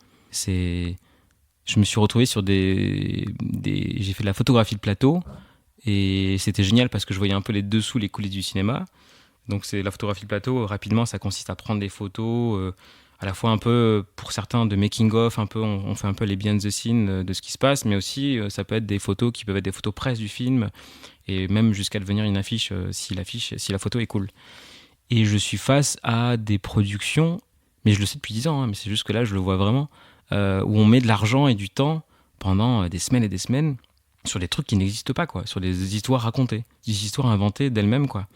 Je me suis retrouvé sur j'ai fait de la photographie de plateau, et c'était génial parce que je voyais un peu les dessous, les coulisses du cinéma. Donc c'est la photographie de plateau, rapidement ça consiste à prendre des photos, à la fois un peu pour certains de making-of, un peu, on fait un peu les behind the scenes de ce qui se passe, mais aussi ça peut être des photos qui peuvent être des photos presse du film, et même jusqu'à devenir une affiche si la photo est cool. Et je suis face à des productions, mais je le sais depuis 10 ans, hein, mais c'est juste que là je le vois vraiment, où on met de l'argent et du temps pendant des semaines et des semaines sur des trucs qui n'existent pas, quoi, sur des histoires racontées, des histoires inventées d'elles-mêmes, quoi.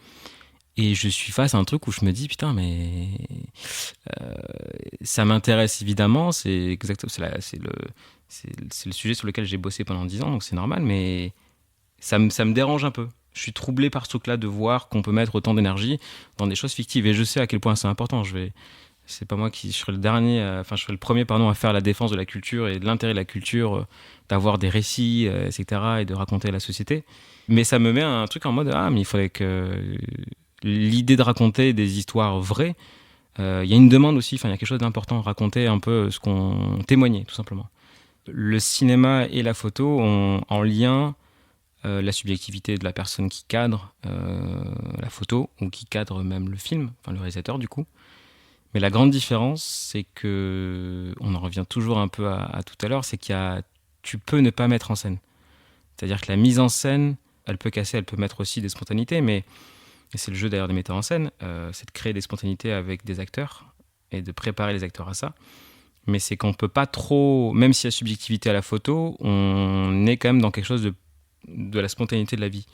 Et je suis face à un truc où je me dis, putain, mais ça m'intéresse évidemment, c'est le sujet sur lequel j'ai bossé pendant 10 ans, donc c'est normal, mais ça me dérange un peu. Je suis troublé par ce truc-là de voir qu'on peut mettre autant d'énergie dans des choses fictives, et je sais à quel point c'est important. C'est pas moi je serai je serai le premier, à faire la défense de la culture et de l'intérêt de la culture, d'avoir des récits, etc., et de raconter la société. Mais ça me met un truc en mode, mais il faudrait que l'idée de raconter des histoires vraies, Il y a une demande aussi, il y a quelque chose d'important, raconter un peu ce qu'on témoignait, tout simplement. Le cinéma et la photo ont en lien la subjectivité de la personne qui cadre la photo, ou qui cadre même le film, le réalisateur du coup. Mais la grande différence, c'est que, on en revient toujours un peu à tout à l'heure, c'est tu peux ne pas mettre en scène. C'est-à-dire que la mise en scène, elle peut casser, elle peut mettre aussi des spontanéités, mais et c'est le jeu d'ailleurs des metteurs en scène, c'est de créer des spontanéités avec des acteurs et de préparer les acteurs à ça. Mais c'est qu'on peut pas trop, même s'il y a subjectivité à la photo, on est quand même dans quelque chose de la spontanéité de la vie.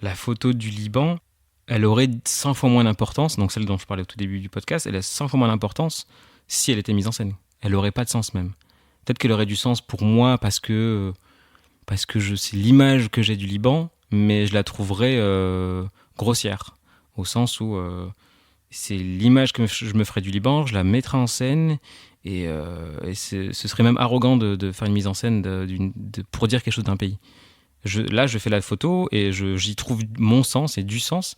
La photo du Liban, elle aurait 100 fois moins d'importance, donc celle dont je parlais au tout début du podcast, elle a 100 fois moins d'importance si elle était mise en scène. Elle n'aurait pas de sens même. Peut-être qu'elle aurait du sens pour moi parce que c'est l'image que j'ai du Liban, mais je la trouverais grossière, au sens où c'est l'image que je me ferais du Liban, je la mettrais en scène, et ce serait même arrogant de faire une mise en scène pour dire quelque chose d'un pays. Là, je fais la photo et j'y trouve mon sens et du sens.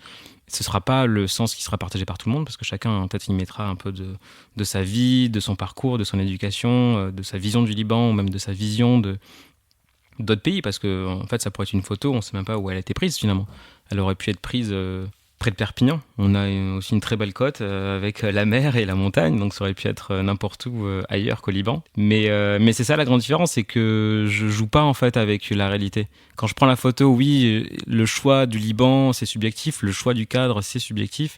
Ce ne sera pas le sens qui sera partagé par tout le monde, parce que chacun, peut-être, y mettra un peu de sa vie, de son parcours, de son éducation, de sa vision du Liban, ou même de sa vision d'autres pays, parce que en fait, ça pourrait être une photo, on ne sait même pas où elle a été prise finalement. Elle aurait pu être prise près de Perpignan. On a aussi une très belle côte avec la mer et la montagne, donc ça aurait pu être n'importe où ailleurs qu'au Liban. Mais c'est ça la grande différence, c'est que je joue pas en fait avec la réalité. Quand je prends la photo, oui, le choix du Liban, c'est subjectif, le choix du cadre, c'est subjectif.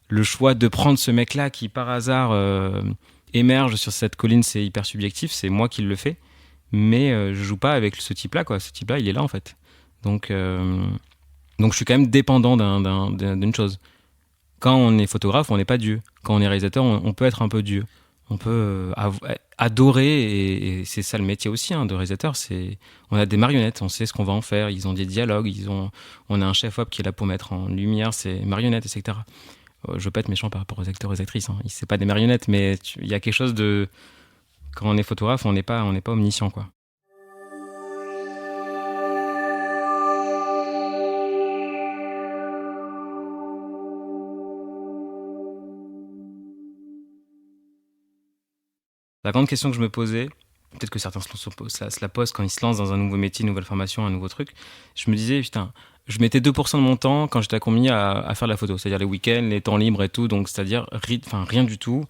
Le choix de prendre ce mec-là qui, par hasard, émerge sur cette colline, c'est hyper subjectif, c'est moi qui le fais. Mais je joue pas avec ce type-là, quoi. Ce type-là, il est là, en fait. Donc je suis quand même dépendant d'une chose. Quand on est photographe, on n'est pas Dieu. Quand on est réalisateur, on peut être un peu Dieu. On peut adorer, et c'est ça le métier aussi de réalisateur. On a des marionnettes, on sait ce qu'on va en faire. Ils ont des dialogues, on a un chef-op qui est là pour mettre en lumière ces marionnettes, etc. Je veux pas être méchant par rapport aux acteurs et aux actrices. C'est pas des marionnettes, mais il y a quelque chose de... Quand on est photographe, on n'est pas omniscient, quoi. La grande question que je me posais, peut-être que certains se la posent quand ils se lancent dans un nouveau métier, une nouvelle formation, un nouveau truc, je me disais, putain, je mettais 2% de mon temps quand j'étais à Combini à faire de la photo, c'est-à-dire les week-ends, les temps libres et tout, donc c'est-à-dire rien du tout.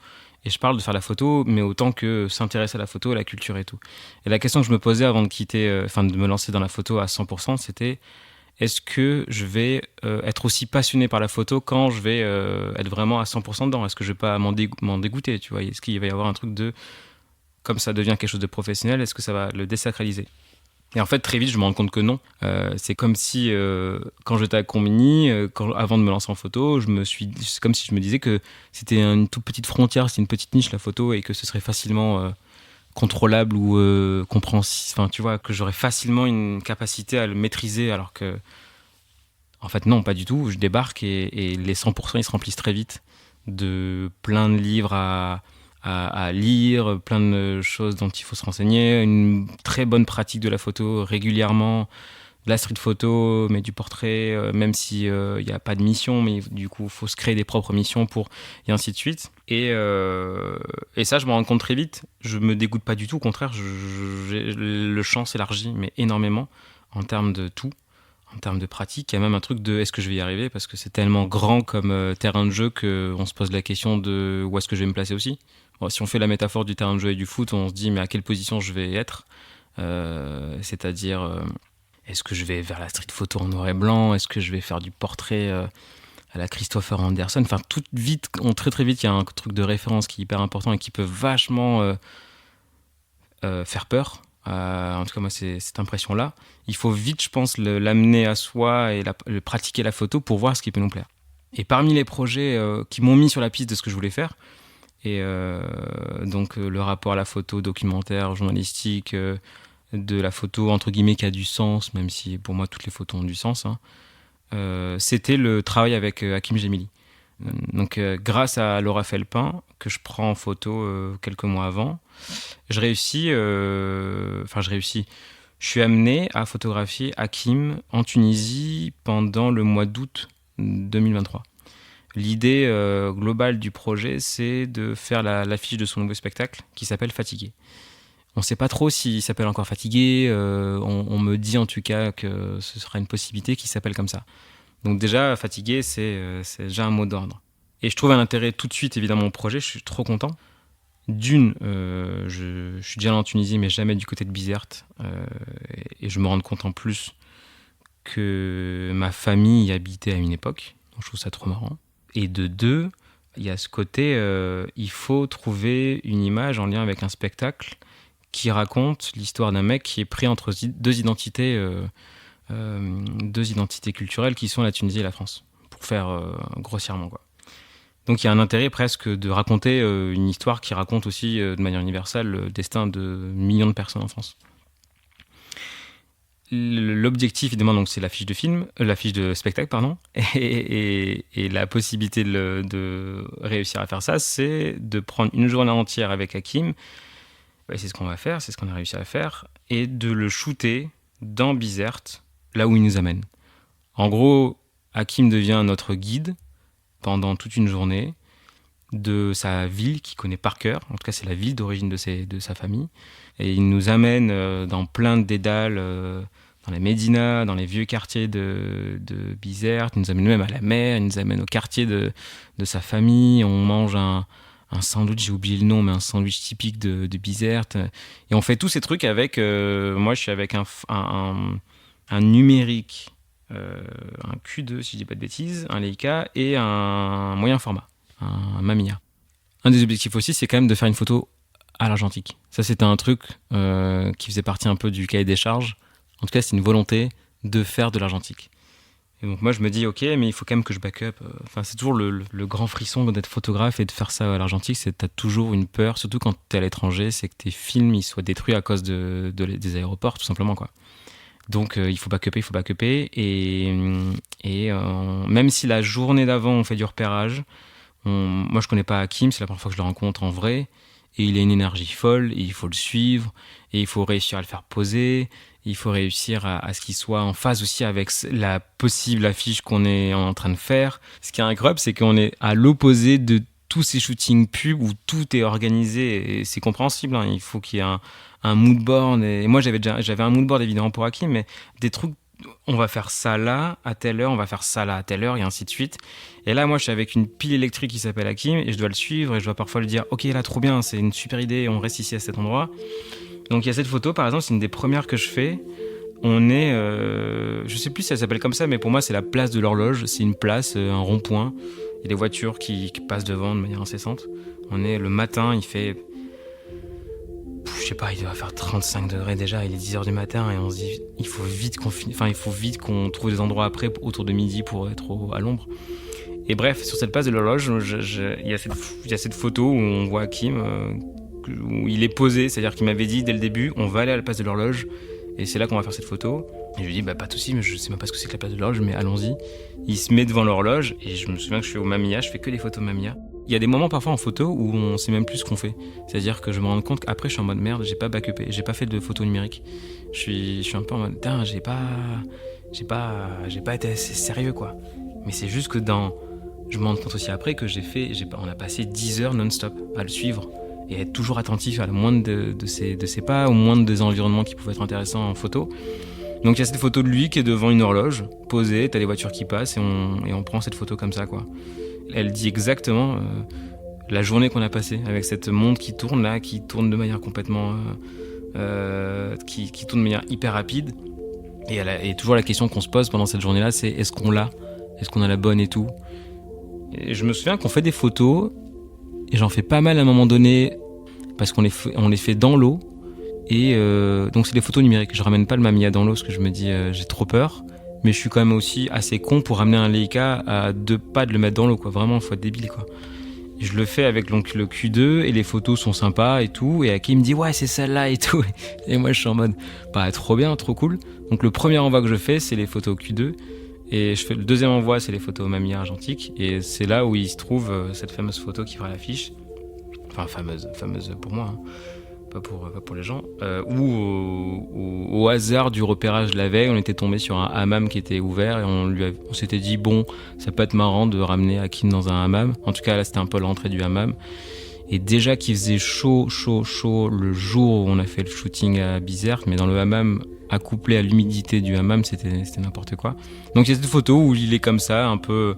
Et je parle de faire la photo, mais autant que s'intéresser à la photo, à la culture et tout. Et la question que je me posais avant de de me lancer dans la photo à 100%, c'était est-ce que je vais être aussi passionné par la photo quand je vais être vraiment à 100% dedans ? Est-ce que je vais pas m'en dégoûter, tu vois ? Est-ce qu'il va y avoir un truc comme ça devient quelque chose de professionnel, est-ce que ça va le désacraliser ? Et en fait, très vite, je me rends compte que non. C'est comme si, quand j'étais à Combini, avant de me lancer en photo, c'est comme si je me disais que c'était une toute petite frontière, c'était une petite niche, la photo, et que ce serait facilement contrôlable ou compréhensible. Enfin, tu vois, que j'aurais facilement une capacité à le maîtriser, alors que, en fait, non, pas du tout. Je débarque et les 100%, ils se remplissent très vite de plein de livres à lire, plein de choses dont il faut se renseigner, une très bonne pratique de la photo régulièrement, de la street photo, mais du portrait, même si il n'y a pas de mission, mais du coup, il faut se créer des propres missions et ainsi de suite. Et ça, je me rends compte très vite. Je me dégoûte pas du tout, au contraire, le champ s'élargit, mais énormément, en termes de tout. En termes de pratique, il y a même un truc de est-ce que je vais y arriver, parce que c'est tellement grand comme terrain de jeu qu'on se pose la question de où est-ce que je vais me placer aussi. Bon, si on fait la métaphore du terrain de jeu et du foot, on se dit mais à quelle position je vais être, c'est-à-dire est-ce que je vais vers la street photo en noir et blanc, est-ce que je vais faire du portrait à la Christopher Anderson, enfin tout vite, très très vite il y a un truc de référence qui est hyper important et qui peut vachement faire peur. En tout cas moi c'est cette impression là, il faut vite je pense l'amener à soi et pratiquer la photo pour voir ce qui peut nous plaire. Et parmi les projets qui m'ont mis sur la piste de ce que je voulais faire, et donc le rapport à la photo documentaire, journalistique, de la photo entre guillemets qui a du sens, même si pour moi toutes les photos ont du sens, c'était le travail avec Hakim Gemili. Donc grâce à Laura Felpin, que je prends en photo quelques mois avant, je réussis, je suis amené à photographier Hakim en Tunisie pendant le mois d'août 2023. L'idée globale du projet, c'est de faire l'affiche de son nouveau spectacle qui s'appelle Fatigué. On ne sait pas trop s'il s'appelle encore Fatigué. On me dit en tout cas que ce sera une possibilité qu'il s'appelle comme ça. Donc déjà, Fatigué, c'est déjà un mot d'ordre. Et je trouve un intérêt tout de suite, évidemment, au projet. Je suis trop content. D'une, je suis déjà allé en Tunisie, mais jamais du côté de Bizerte. Et je me rends compte en plus que ma famille y habitait à une époque. Donc je trouve ça trop marrant. Et de deux, il y a ce côté, il faut trouver une image en lien avec un spectacle qui raconte l'histoire d'un mec qui est pris entre deux identités culturelles qui sont la Tunisie et la France, pour faire grossièrement, quoi. Donc il y a un intérêt presque de raconter une histoire qui raconte aussi de manière universelle le destin de millions de personnes en France. L'objectif, évidemment, donc, c'est l'affiche de spectacle, pardon, et la possibilité de réussir à faire ça, c'est de prendre une journée entière avec Hakim. Ouais, c'est ce qu'on va faire, c'est ce qu'on a réussi à faire, et de le shooter dans Bizerte, là où il nous amène. En gros, Hakim devient notre guide pendant toute une journée de sa ville qu'il connaît par cœur. En tout cas, c'est la ville d'origine de sa famille. Et il nous amène dans plein de dédales, dans les médinas, dans les vieux quartiers de Bizerte. Il nous amène même à la mer, il nous amène au quartier de sa famille. On mange un sandwich, j'ai oublié le nom, mais un sandwich typique de Bizerte. Et on fait tous ces trucs avec... moi, je suis avec un numérique, un Q2, si je dis pas de bêtises, un Leica et un moyen format, un Mamiya. Un des objectifs aussi, c'est quand même de faire une photo à l'argentique. Ça, c'était un truc qui faisait partie un peu du cahier des charges. En tout cas, c'est une volonté de faire de l'argentique. Et donc moi, je me dis, ok, mais il faut quand même que je backup. Enfin, c'est toujours le grand frisson d'être photographe et de faire ça à l'argentique. C'est t'as toujours une peur, surtout quand t'es à l'étranger, c'est que tes films ils soient détruits à cause des aéroports, tout simplement, quoi. Donc il faut backuper. Et même si la journée d'avant, on fait du repérage, moi, je connais pas Hakim, c'est la première fois que je le rencontre en vrai. Et il a une énergie folle, et il faut le suivre, et il faut réussir à le faire poser, il faut réussir à ce qu'il soit en phase aussi avec la possible affiche qu'on est en train de faire. Ce qui est incroyable, c'est qu'on est à l'opposé de tous ces shootings pubs où tout est organisé, et c'est compréhensible, hein. Il faut qu'il y ait un mood board, et moi j'avais un mood board évidemment pour Hakim, mais des trucs, on va faire ça là à telle heure, on va faire ça là à telle heure, et ainsi de suite. Et là, moi, je suis avec une pile électrique qui s'appelle Hakim, et je dois le suivre, et je dois parfois lui dire, ok, là, trop bien, c'est une super idée, on reste ici à cet endroit. Donc il y a cette photo, par exemple, c'est une des premières que je fais. On est, je sais plus si elle s'appelle comme ça, mais pour moi, c'est la place de l'horloge. C'est une place, un rond-point. Il y a des voitures qui passent devant de manière incessante. On est le matin, il fait... Je sais pas, il doit faire 35 degrés déjà, il est 10h du matin et on se dit il faut vite qu'on trouve des endroits après autour de midi pour être à l'ombre. Et bref, sur cette place de l'horloge, il y a cette photo où on voit Hakim, où il est posé, c'est-à-dire qu'il m'avait dit dès le début on va aller à la place de l'horloge et c'est là qu'on va faire cette photo. Et je lui dis pas de soucis, mais je sais même pas ce que c'est que la place de l'horloge, mais allons-y. Il se met devant l'horloge et je me souviens que je suis au Mamiya, je fais que des photos Mamiya. Il y a des moments parfois en photo où on sait même plus ce qu'on fait. C'est-à-dire que je me rends compte qu'après je suis en mode merde, j'ai pas backupé, j'ai pas fait de photos numériques. Je suis un peu en mode putain, j'ai pas été assez sérieux, quoi. Mais c'est juste que je me rends compte aussi après que on a passé 10 heures non-stop à le suivre et à être toujours attentif à la moindre de ses pas, au moindre des environnements qui pouvaient être intéressants en photo. Donc il y a cette photo de lui qui est devant une horloge, posée, t'as les voitures qui passent et on prend cette photo comme ça, quoi. Elle dit exactement la journée qu'on a passée avec cette montre qui tourne là, qui tourne de manière complètement... qui tourne de manière hyper rapide. Et toujours la question qu'on se pose pendant cette journée-là, c'est est-ce qu'on l'a ? Est-ce qu'on a la bonne et tout ? Et je me souviens qu'on fait des photos, et j'en fais pas mal à un moment donné, parce qu'on les fait dans l'eau. Et donc c'est des photos numériques. Je ramène pas le Mamiya dans l'eau parce que je me dis j'ai trop peur. Mais je suis quand même aussi assez con pour ramener un Leica à 2 pas de le mettre dans l'eau, quoi. Vraiment, faut être débile, quoi. Et je le fais avec donc, le Q2 et les photos sont sympas et tout. Et Hakim me dit ouais, c'est celle-là et tout. Et moi, je suis en mode trop bien, trop cool. Donc le premier envoi que je fais, c'est les photos Q2. Et je fais le deuxième envoi, c'est les photos Mamiya argentique. Et c'est là où il se trouve cette fameuse photo qui fera l'affiche. Enfin, fameuse pour moi, hein. pas pour les gens, où au hasard du repérage la veille, on était tombé sur un hammam qui était ouvert et on s'était dit bon, ça peut être marrant de ramener Hakim dans un hammam. En tout cas là c'était un peu l'entrée du hammam. Et déjà qu'il faisait chaud le jour où on a fait le shooting à Bizerte, mais dans le hammam, accouplé à l'humidité du hammam, c'était n'importe quoi. Donc il y a cette photo où il est comme ça, un peu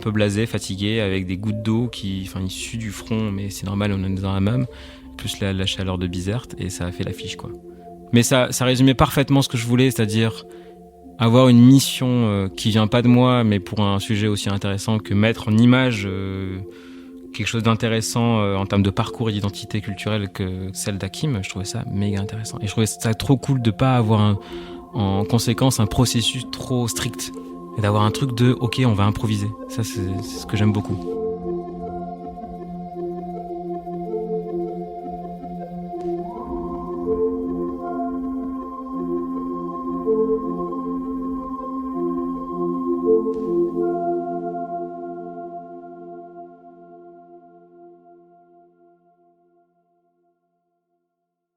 blasé, fatigué, avec des gouttes d'eau il sue du front, mais c'est normal, on est dans un hammam, plus la chaleur de Bizerte, et ça a fait l'affiche, quoi. Mais ça résumait parfaitement ce que je voulais, c'est-à-dire avoir une mission qui vient pas de moi, mais pour un sujet aussi intéressant que mettre en image quelque chose d'intéressant en termes de parcours et d'identité culturelle que celle d'Hakim. Je trouvais ça méga intéressant. Et je trouvais ça trop cool de pas avoir en conséquence un processus trop strict. Et d'avoir un truc de « ok, on va improviser ». Ça, c'est ce que j'aime beaucoup.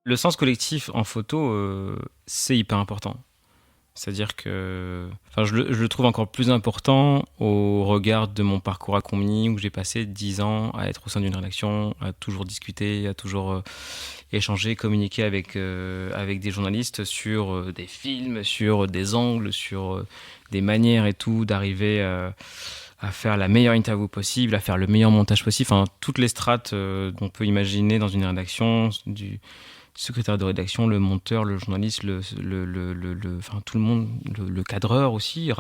Le sens collectif en photo, c'est hyper important. C'est-à-dire que je le trouve encore plus important au regard de mon parcours à Combini, où j'ai passé 10 ans à être au sein d'une rédaction, à toujours discuter, à toujours échanger, communiquer avec des journalistes sur des films, sur des angles, sur des manières et tout, d'arriver à faire la meilleure interview possible, à faire le meilleur montage possible, toutes les strates qu'on peut imaginer dans une rédaction, du secrétaire de rédaction, le monteur, le journaliste, tout le monde, le cadreur aussi,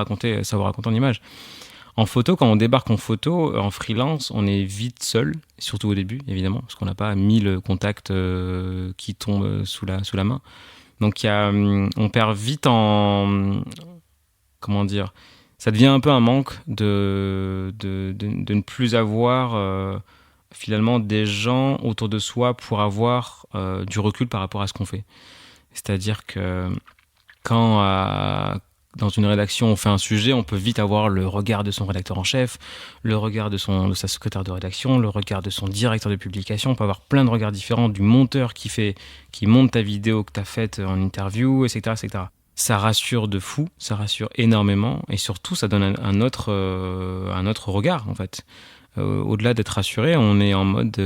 savoir raconter en image. En photo, quand on débarque en photo, en freelance, on est vite seul, surtout au début, évidemment, parce qu'on n'a pas 1000 contacts qui tombent sous la main. Donc on perd vite comment dire, ça devient un peu un manque de ne plus avoir finalement des gens autour de soi pour avoir du recul par rapport à ce qu'on fait. C'est-à-dire que quand dans une rédaction on fait un sujet, on peut vite avoir le regard de son rédacteur en chef, le regard de sa secrétaire de rédaction, le regard de son directeur de publication. On peut avoir plein de regards différents, du monteur qui monte ta vidéo que tu as faite en interview, etc., etc. Ça rassure de fou, ça rassure énormément, et surtout ça donne un autre regard en fait. Au-delà d'être rassuré, on est en mode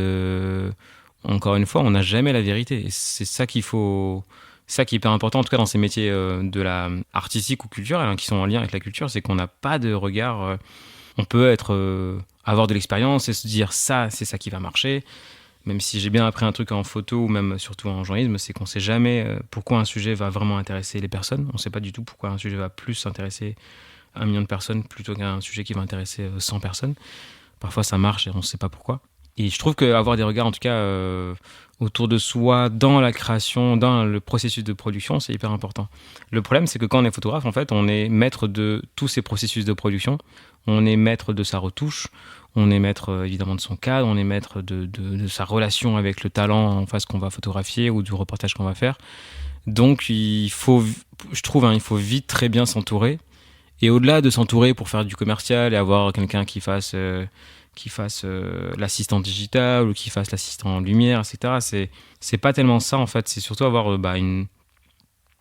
encore une fois, on n'a jamais la vérité, et c'est ça qui est hyper important, en tout cas dans ces métiers de la artistique ou culturelle, qui sont en lien avec la culture, c'est qu'on n'a pas de regard. On peut avoir de l'expérience et se dire ça, c'est ça qui va marcher. Même si j'ai bien appris un truc en photo ou même surtout en journalisme, c'est qu'on ne sait jamais pourquoi un sujet va vraiment intéresser les personnes. On ne sait pas du tout pourquoi un sujet va plus intéresser 1 million de personnes plutôt qu'un sujet qui va intéresser 100 personnes. Parfois ça marche et on ne sait pas pourquoi. Et je trouve qu'avoir des regards en tout cas autour de soi, dans la création, dans le processus de production, c'est hyper important. Le problème, c'est que quand on est photographe, en fait, on est maître de tous ces processus de production. On est maître de sa retouche, on est maître évidemment de son cadre, on est maître de sa relation avec le talent en face qu'on va photographier ou du reportage qu'on va faire. Donc je trouve, il faut vite très bien s'entourer. Et au-delà de s'entourer pour faire du commercial et avoir quelqu'un qui fasse l'assistant digital ou qui fasse l'assistant en lumière, etc. C'est pas tellement ça en fait, c'est surtout avoir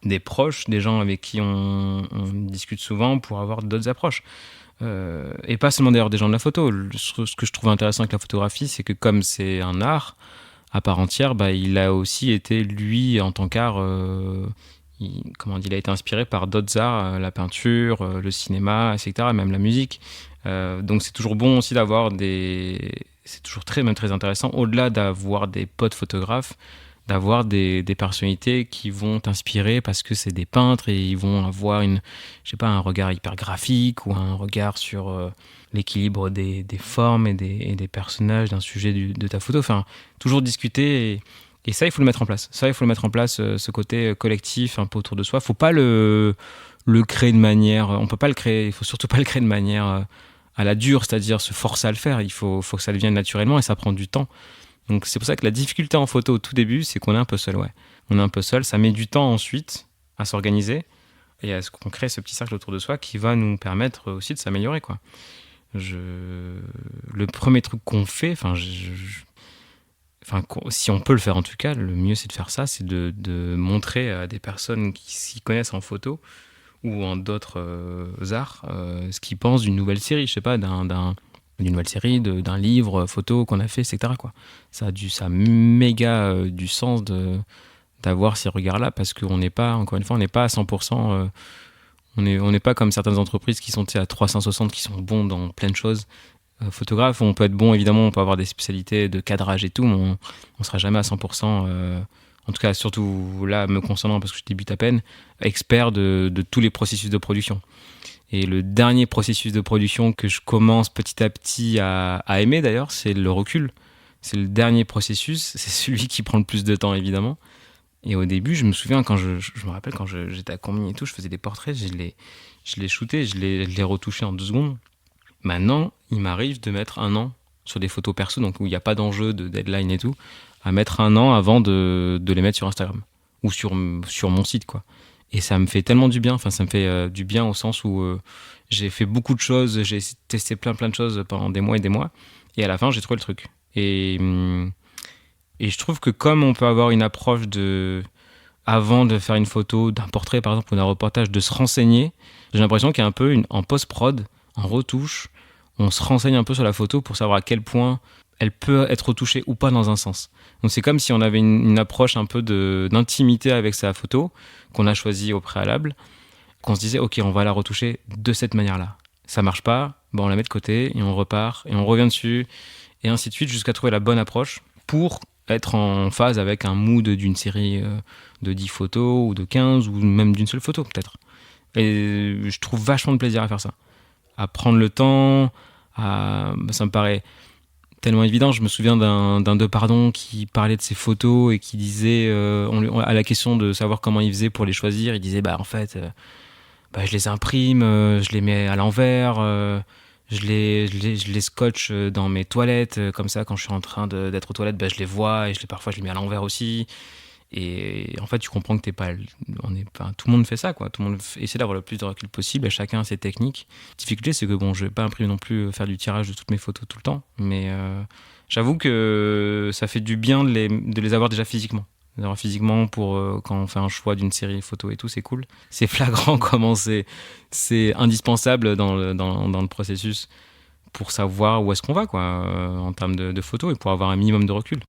des proches, des gens avec qui on discute souvent pour avoir d'autres approches. Et pas seulement d'ailleurs des gens de la photo. Ce que je trouve intéressant avec la photographie, c'est que comme c'est un art à part entière, il a aussi été, lui, en tant qu'art, il a été inspiré par d'autres arts, la peinture, le cinéma, etc., même la musique. Donc c'est toujours bon aussi c'est toujours même très intéressant, au-delà d'avoir des potes photographes, d'avoir des personnalités qui vont t'inspirer parce que c'est des peintres et ils vont avoir un regard hyper graphique ou un regard sur l'équilibre des formes et des personnages d'un sujet de ta photo. Toujours discuter et ça, il faut le mettre en place. Ce côté collectif un peu autour de soi. Faut pas le créer de manière... On peut pas le créer, il faut surtout pas le créer de manière à la dure, c'est-à-dire se forcer à le faire. Il faut que ça devienne naturellement et ça prend du temps. Donc c'est pour ça que la difficulté en photo au tout début, c'est qu'on est un peu seul, ouais. On est un peu seul, ça met du temps ensuite à s'organiser et à ce qu'on crée ce petit cercle autour de soi qui va nous permettre aussi de s'améliorer, quoi. Le premier truc qu'on fait, enfin, si on peut le faire en tout cas, le mieux c'est de faire ça, c'est de montrer à des personnes qui s'y connaissent en photo ou en d'autres arts ce qu'ils pensent d'une nouvelle série, je sais pas, d'une nouvelle série, d'un livre photo qu'on a fait, etc. quoi. Ça a méga du sens d'avoir ces regards-là parce qu'on n'est pas, encore une fois, on n'est pas à 100%. On n'est pas comme certaines entreprises qui sont à 360, qui sont bons dans plein de choses. Photographe, on peut être bon, évidemment, on peut avoir des spécialités de cadrage et tout, mais on ne sera jamais à 100%, en tout cas, surtout là, me concernant, parce que je débute à peine, expert de tous les processus de production. Et le dernier processus de production que je commence petit à petit à aimer, d'ailleurs, c'est le recul. C'est le dernier processus, c'est celui qui prend le plus de temps, évidemment. Et au début, je me souviens, je me rappelle quand j'étais à Combini et tout, je faisais des portraits, je les shootais, je les retouchais en 2 secondes. Maintenant, il m'arrive de mettre 1 an sur des photos perso, donc où il n'y a pas d'enjeu de deadline et tout, à mettre 1 an avant de les mettre sur Instagram ou sur mon site, quoi. Et ça me fait tellement du bien, enfin ça me fait du bien au sens où j'ai fait beaucoup de choses, j'ai testé plein de choses pendant des mois et des mois, et à la fin j'ai trouvé le truc. Et je trouve que comme on peut avoir une approche avant de faire une photo, d'un portrait par exemple ou d'un reportage, de se renseigner, j'ai l'impression qu'il y a un peu en post-prod, en retouche, on se renseigne un peu sur la photo pour savoir à quel point elle peut être retouchée ou pas dans un sens. Donc c'est comme si on avait une approche un peu d'intimité avec sa photo qu'on a choisie au préalable, qu'on se disait ok, on va la retoucher de cette manière-là. Ça marche pas, on la met de côté et on repart et on revient dessus et ainsi de suite jusqu'à trouver la bonne approche pour être en phase avec un mood d'une série de 10 photos ou de 15 ou même d'une seule photo peut-être. Et je trouve vachement de plaisir à faire ça. À prendre le temps, ça me paraît tellement évident. Je me souviens d'un Depardon qui parlait de ses photos et qui disait, à la question de savoir comment il faisait pour les choisir, il disait en fait, je les imprime, je les mets à l'envers, je les scotche dans mes toilettes, comme ça quand je suis en train d'être aux toilettes, je les vois et parfois je les mets à l'envers aussi. Et en fait, tu comprends que tout le monde fait ça, quoi. Tout le monde essaie d'avoir le plus de recul possible, et chacun a ses techniques. La difficulté, c'est que je vais pas imprimer non plus, faire du tirage de toutes mes photos tout le temps, mais j'avoue que ça fait du bien de les avoir déjà physiquement. Alors, physiquement, pour quand on fait un choix d'une série photo et tout, c'est cool. C'est flagrant comment c'est indispensable dans le processus pour savoir où est-ce qu'on va, quoi, en termes de photos, et pour avoir un minimum de recul.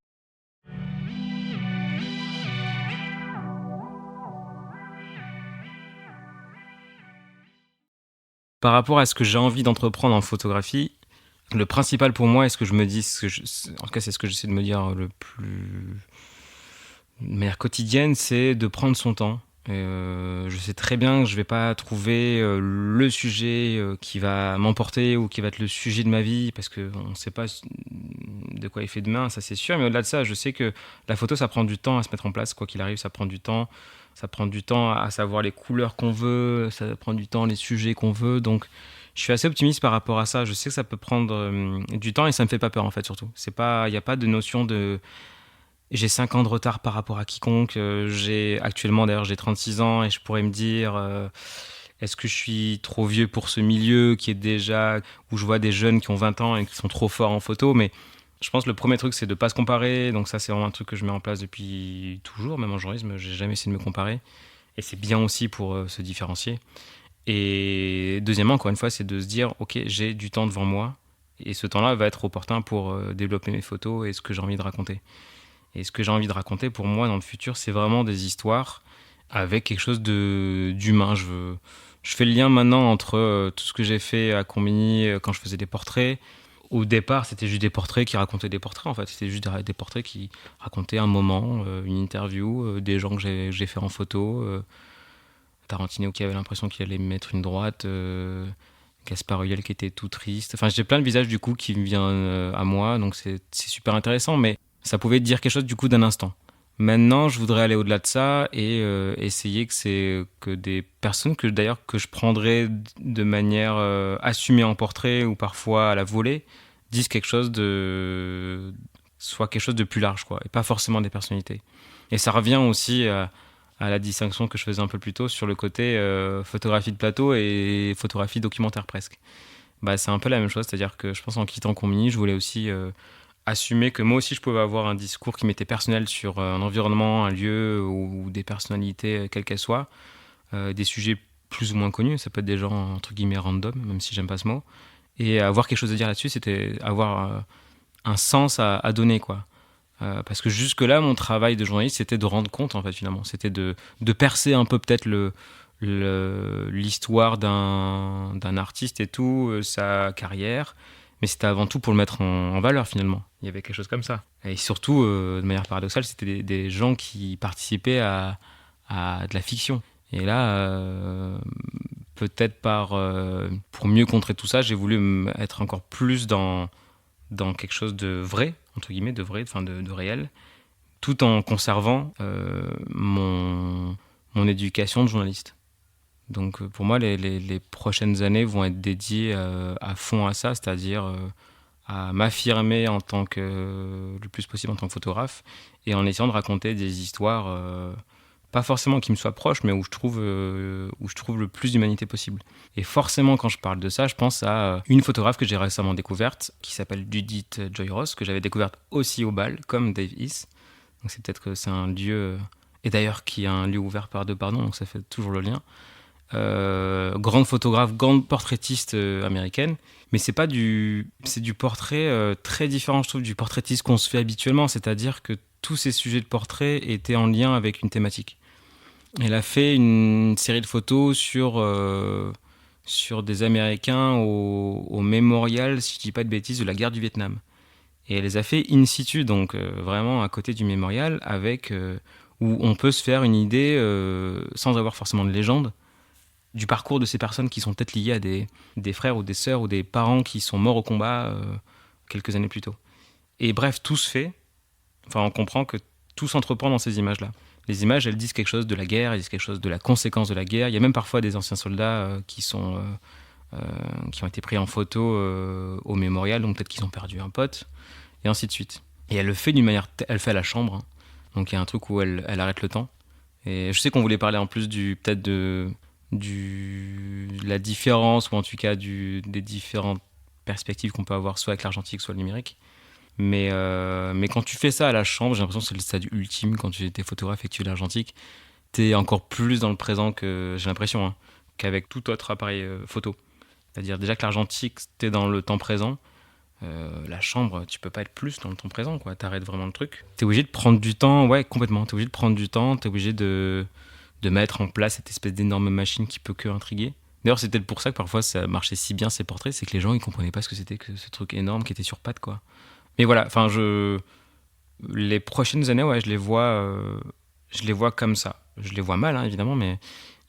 Par rapport à ce que j'ai envie d'entreprendre en photographie, le principal pour moi, et ce que je me dis, en tout cas c'est ce que j'essaie de me dire de manière quotidienne, c'est de prendre son temps. Je sais très bien que je vais pas trouver le sujet qui va m'emporter ou qui va être le sujet de ma vie, parce qu'on ne sait pas de quoi il fait demain, ça c'est sûr. Mais au-delà de ça, je sais que la photo, ça prend du temps à se mettre en place. Quoi qu'il arrive, ça prend du temps. Ça prend du temps à savoir les couleurs qu'on veut, ça prend du temps les sujets qu'on veut. Donc, je suis assez optimiste par rapport à ça. Je sais que ça peut prendre du temps et ça me fait pas peur en fait surtout. Il n'y a pas de notion de j'ai 5 ans de retard par rapport à quiconque. Actuellement d'ailleurs j'ai 36 ans et je pourrais me dire est-ce que je suis trop vieux pour ce milieu qui est déjà où je vois des jeunes qui ont 20 ans et qui sont trop forts en photo. Mais je pense que le premier truc, c'est de ne pas se comparer. Donc ça, c'est vraiment un truc que je mets en place depuis toujours. Même en journalisme, j'ai jamais essayé de me comparer. Et c'est bien aussi pour se différencier. Et deuxièmement, encore une fois, c'est de se dire, OK, j'ai du temps devant moi. Et ce temps-là va être opportun pour développer mes photos et ce que j'ai envie de raconter. Et ce que j'ai envie de raconter, pour moi, dans le futur, c'est vraiment des histoires avec quelque chose d'humain. Je fais le lien maintenant entre tout ce que j'ai fait à Combini quand je faisais des portraits. Au départ, c'était juste des portraits qui racontaient des portraits, en fait. C'était juste des portraits qui racontaient un moment, une interview, des gens que j'ai fait en photo. Tarantino qui avait l'impression qu'il allait me mettre une droite. Gaspard Ulliel qui était tout triste. Enfin, j'ai plein de visages, du coup, qui me viennent à moi. Donc, c'est super intéressant. Mais ça pouvait dire quelque chose, du coup, d'un instant. Maintenant, je voudrais aller au-delà de ça et essayer que des personnes que je prendrais de manière assumée en portrait ou parfois à la volée disent soit quelque chose de plus large, quoi, et pas forcément des personnalités. Et ça revient aussi à la distinction que je faisais un peu plus tôt sur le côté photographie de plateau et photographie documentaire presque. C'est un peu la même chose, c'est-à-dire que je pense en quittant Combini, je voulais aussi assumer que moi aussi je pouvais avoir un discours qui m'était personnel sur un environnement, un lieu ou des personnalités, quelles qu'elles soient, des sujets plus ou moins connus, ça peut être des gens entre guillemets random, même si j'aime pas ce mot, et avoir quelque chose à dire là-dessus, c'était avoir un sens à donner, quoi. Parce que jusque-là, mon travail de journaliste, c'était de rendre compte, en fait, finalement. C'était de percer un peu peut-être l'histoire d'un artiste et tout, sa carrière, mais c'était avant tout pour le mettre en valeur, finalement. Il y avait quelque chose comme ça. Et surtout, de manière paradoxale, c'était des gens qui participaient à de la fiction. Et là, peut-être pour mieux contrer tout ça, j'ai voulu être encore plus dans quelque chose de vrai, entre guillemets, de vrai, enfin de réel, tout en conservant mon éducation de journaliste. Donc pour moi, les prochaines années vont être dédiées à fond à ça, c'est-à-dire à m'affirmer le plus possible en tant que photographe et en essayant de raconter des histoires, pas forcément qui me soient proches, mais où je trouve le plus d'humanité possible. Et forcément, quand je parle de ça, je pense à une photographe que j'ai récemment découverte, qui s'appelle Judith Joy Ross, que j'avais découverte aussi au bal, comme Dave East. Donc c'est peut-être que c'est un lieu, et d'ailleurs qui est un lieu ouvert par deux pardons, donc ça fait toujours le lien. Grande photographe, grande portraitiste américaine, mais c'est du portrait très différent, je trouve, du portraitiste qu'on se fait habituellement, c'est-à-dire que tous ces sujets de portrait étaient en lien avec une thématique. Elle a fait une série de photos sur des Américains au mémorial, si je ne dis pas de bêtises, de la guerre du Vietnam. Et elle les a fait in situ, donc vraiment à côté du mémorial, où on peut se faire une idée, sans avoir forcément de légende, du parcours de ces personnes qui sont peut-être liées à des frères ou des sœurs ou des parents qui sont morts au combat quelques années plus tôt. Et bref, tout se fait. Enfin, on comprend que tout s'entreprend dans ces images-là. Les images, elles disent quelque chose de la guerre, elles disent quelque chose de la conséquence de la guerre. Il y a même parfois des anciens soldats qui ont été pris en photo au mémorial, donc peut-être qu'ils ont perdu un pote, et ainsi de suite. Et elle le fait d'une manière... Elle fait à la chambre, hein. Donc il y a un truc où elle arrête le temps. Et je sais qu'on voulait parler en plus peut-être de la différence, ou en tout cas des différentes perspectives qu'on peut avoir, soit avec l'argentique, soit le numérique. Mais quand tu fais ça à la chambre, j'ai l'impression que c'est le stade ultime. Quand tu étais photographe et que tu fais l'argentique, t'es encore plus dans le présent j'ai l'impression, hein, qu'avec tout autre appareil photo. C'est-à-dire déjà que l'argentique, t'es dans le temps présent. La chambre, tu peux pas être plus dans le temps présent, quoi. T'arrêtes vraiment le truc. T'es obligé de prendre du temps, ouais, complètement. T'es obligé de prendre du temps, t'es obligé de mettre en place cette espèce d'énorme machine qui peut que intriguer. D'ailleurs, c'est peut-être pour ça que parfois ça marchait si bien ces portraits, c'est que les gens ils comprenaient pas ce que c'était que ce truc énorme qui était sur pattes, quoi. Mais voilà, enfin les prochaines années, ouais, je les vois comme ça. Je les vois mal, hein, évidemment, mais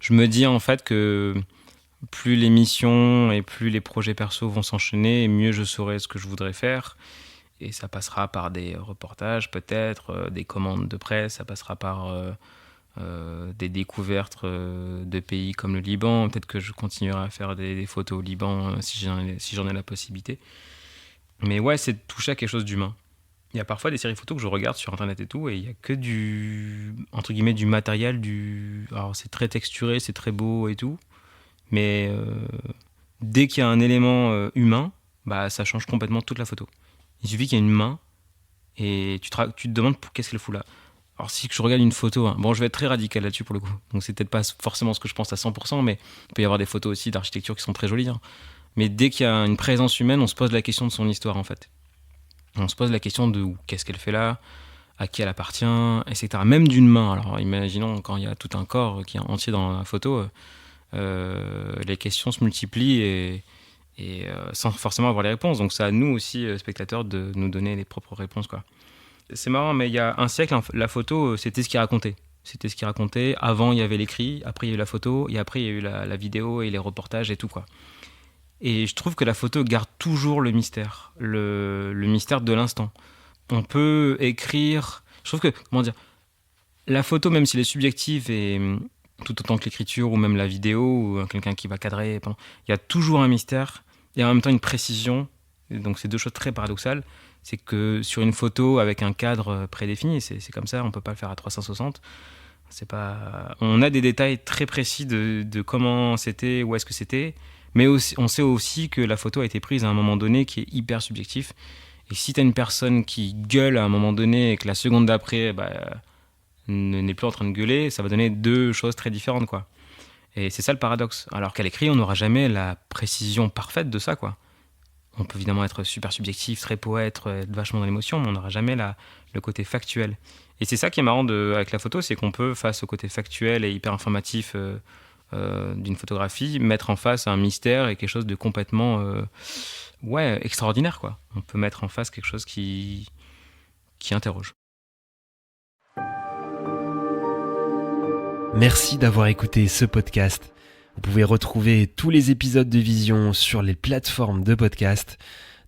je me dis en fait que plus les missions et plus les projets perso vont s'enchaîner, mieux je saurai ce que je voudrais faire. Et ça passera par des reportages, peut-être, des commandes de presse, ça passera par des découvertes de pays comme le Liban. Peut-être que je continuerai à faire des photos au Liban si j'en ai la possibilité. Mais ouais, c'est de toucher à quelque chose d'humain. Il y a parfois des séries photos que je regarde sur internet et tout, et il y a que entre guillemets, du matériel, alors c'est très texturé, c'est très beau et tout, mais dès qu'il y a un élément humain, bah ça change complètement toute la photo. Il suffit qu'il y ait une main, et tu te demandes qu'est-ce qu'elle fout là. Alors si je regarde une photo, hein, bon je vais être très radical là-dessus pour le coup, donc c'est peut-être pas forcément ce que je pense à 100%, mais il peut y avoir des photos aussi d'architecture qui sont très jolies, hein. Mais dès qu'il y a une présence humaine, on se pose la question de son histoire en fait. On se pose la question de qu'est-ce qu'elle fait là, à qui elle appartient, etc. Même d'une main. Alors imaginons quand il y a tout un corps qui est entier dans la photo, les questions se multiplient et sans forcément avoir les réponses. Donc c'est à nous aussi, spectateurs, de nous donner les propres réponses, quoi. C'est marrant, mais il y a un siècle, la photo, c'était ce qui racontait. C'était ce qui racontait. Avant, il y avait l'écrit, après il y a eu la photo, et après il y a eu la vidéo et les reportages et tout, quoi. Et je trouve que la photo garde toujours le mystère, le mystère de l'instant. On peut écrire... Je trouve que, comment dire, la photo, même s'il est subjective, et tout autant que l'écriture, ou même la vidéo, ou quelqu'un qui va cadrer, il y a toujours un mystère, et en même temps une précision. Et donc c'est deux choses très paradoxales. C'est que sur une photo, avec un cadre prédéfini, c'est comme ça, on ne peut pas le faire à 360. On a des détails très précis de comment c'était, où est-ce que c'était, mais aussi, on sait aussi que la photo a été prise à un moment donné qui est hyper subjectif Et si tu as une personne qui gueule à un moment donné et que la seconde d'après n'est plus en train de gueuler, ça va donner deux choses très différentes, quoi. Et c'est ça le paradoxe. Alors qu'à l'écrit, on n'aura jamais la précision parfaite de ça, quoi. On peut évidemment être super subjectif, très poète, être vachement dans l'émotion, mais on n'aura jamais le côté factuel. Et c'est ça qui est marrant avec la photo, c'est qu'on peut, face au côté factuel et hyper informatif d'une photographie, mettre en face un mystère et quelque chose de complètement extraordinaire, quoi. On peut mettre en face quelque chose qui interroge. Merci d'avoir écouté ce podcast. Vous pouvez retrouver tous les épisodes de Vision sur les plateformes de podcast,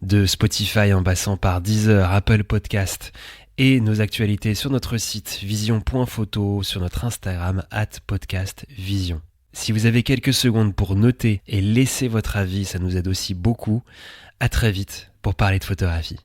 de Spotify en passant par Deezer, Apple Podcast et nos actualités sur notre site vision.photo, sur notre Instagram @podcastvision. Si vous avez quelques secondes pour noter et laisser votre avis, ça nous aide aussi beaucoup. À très vite pour parler de photographie.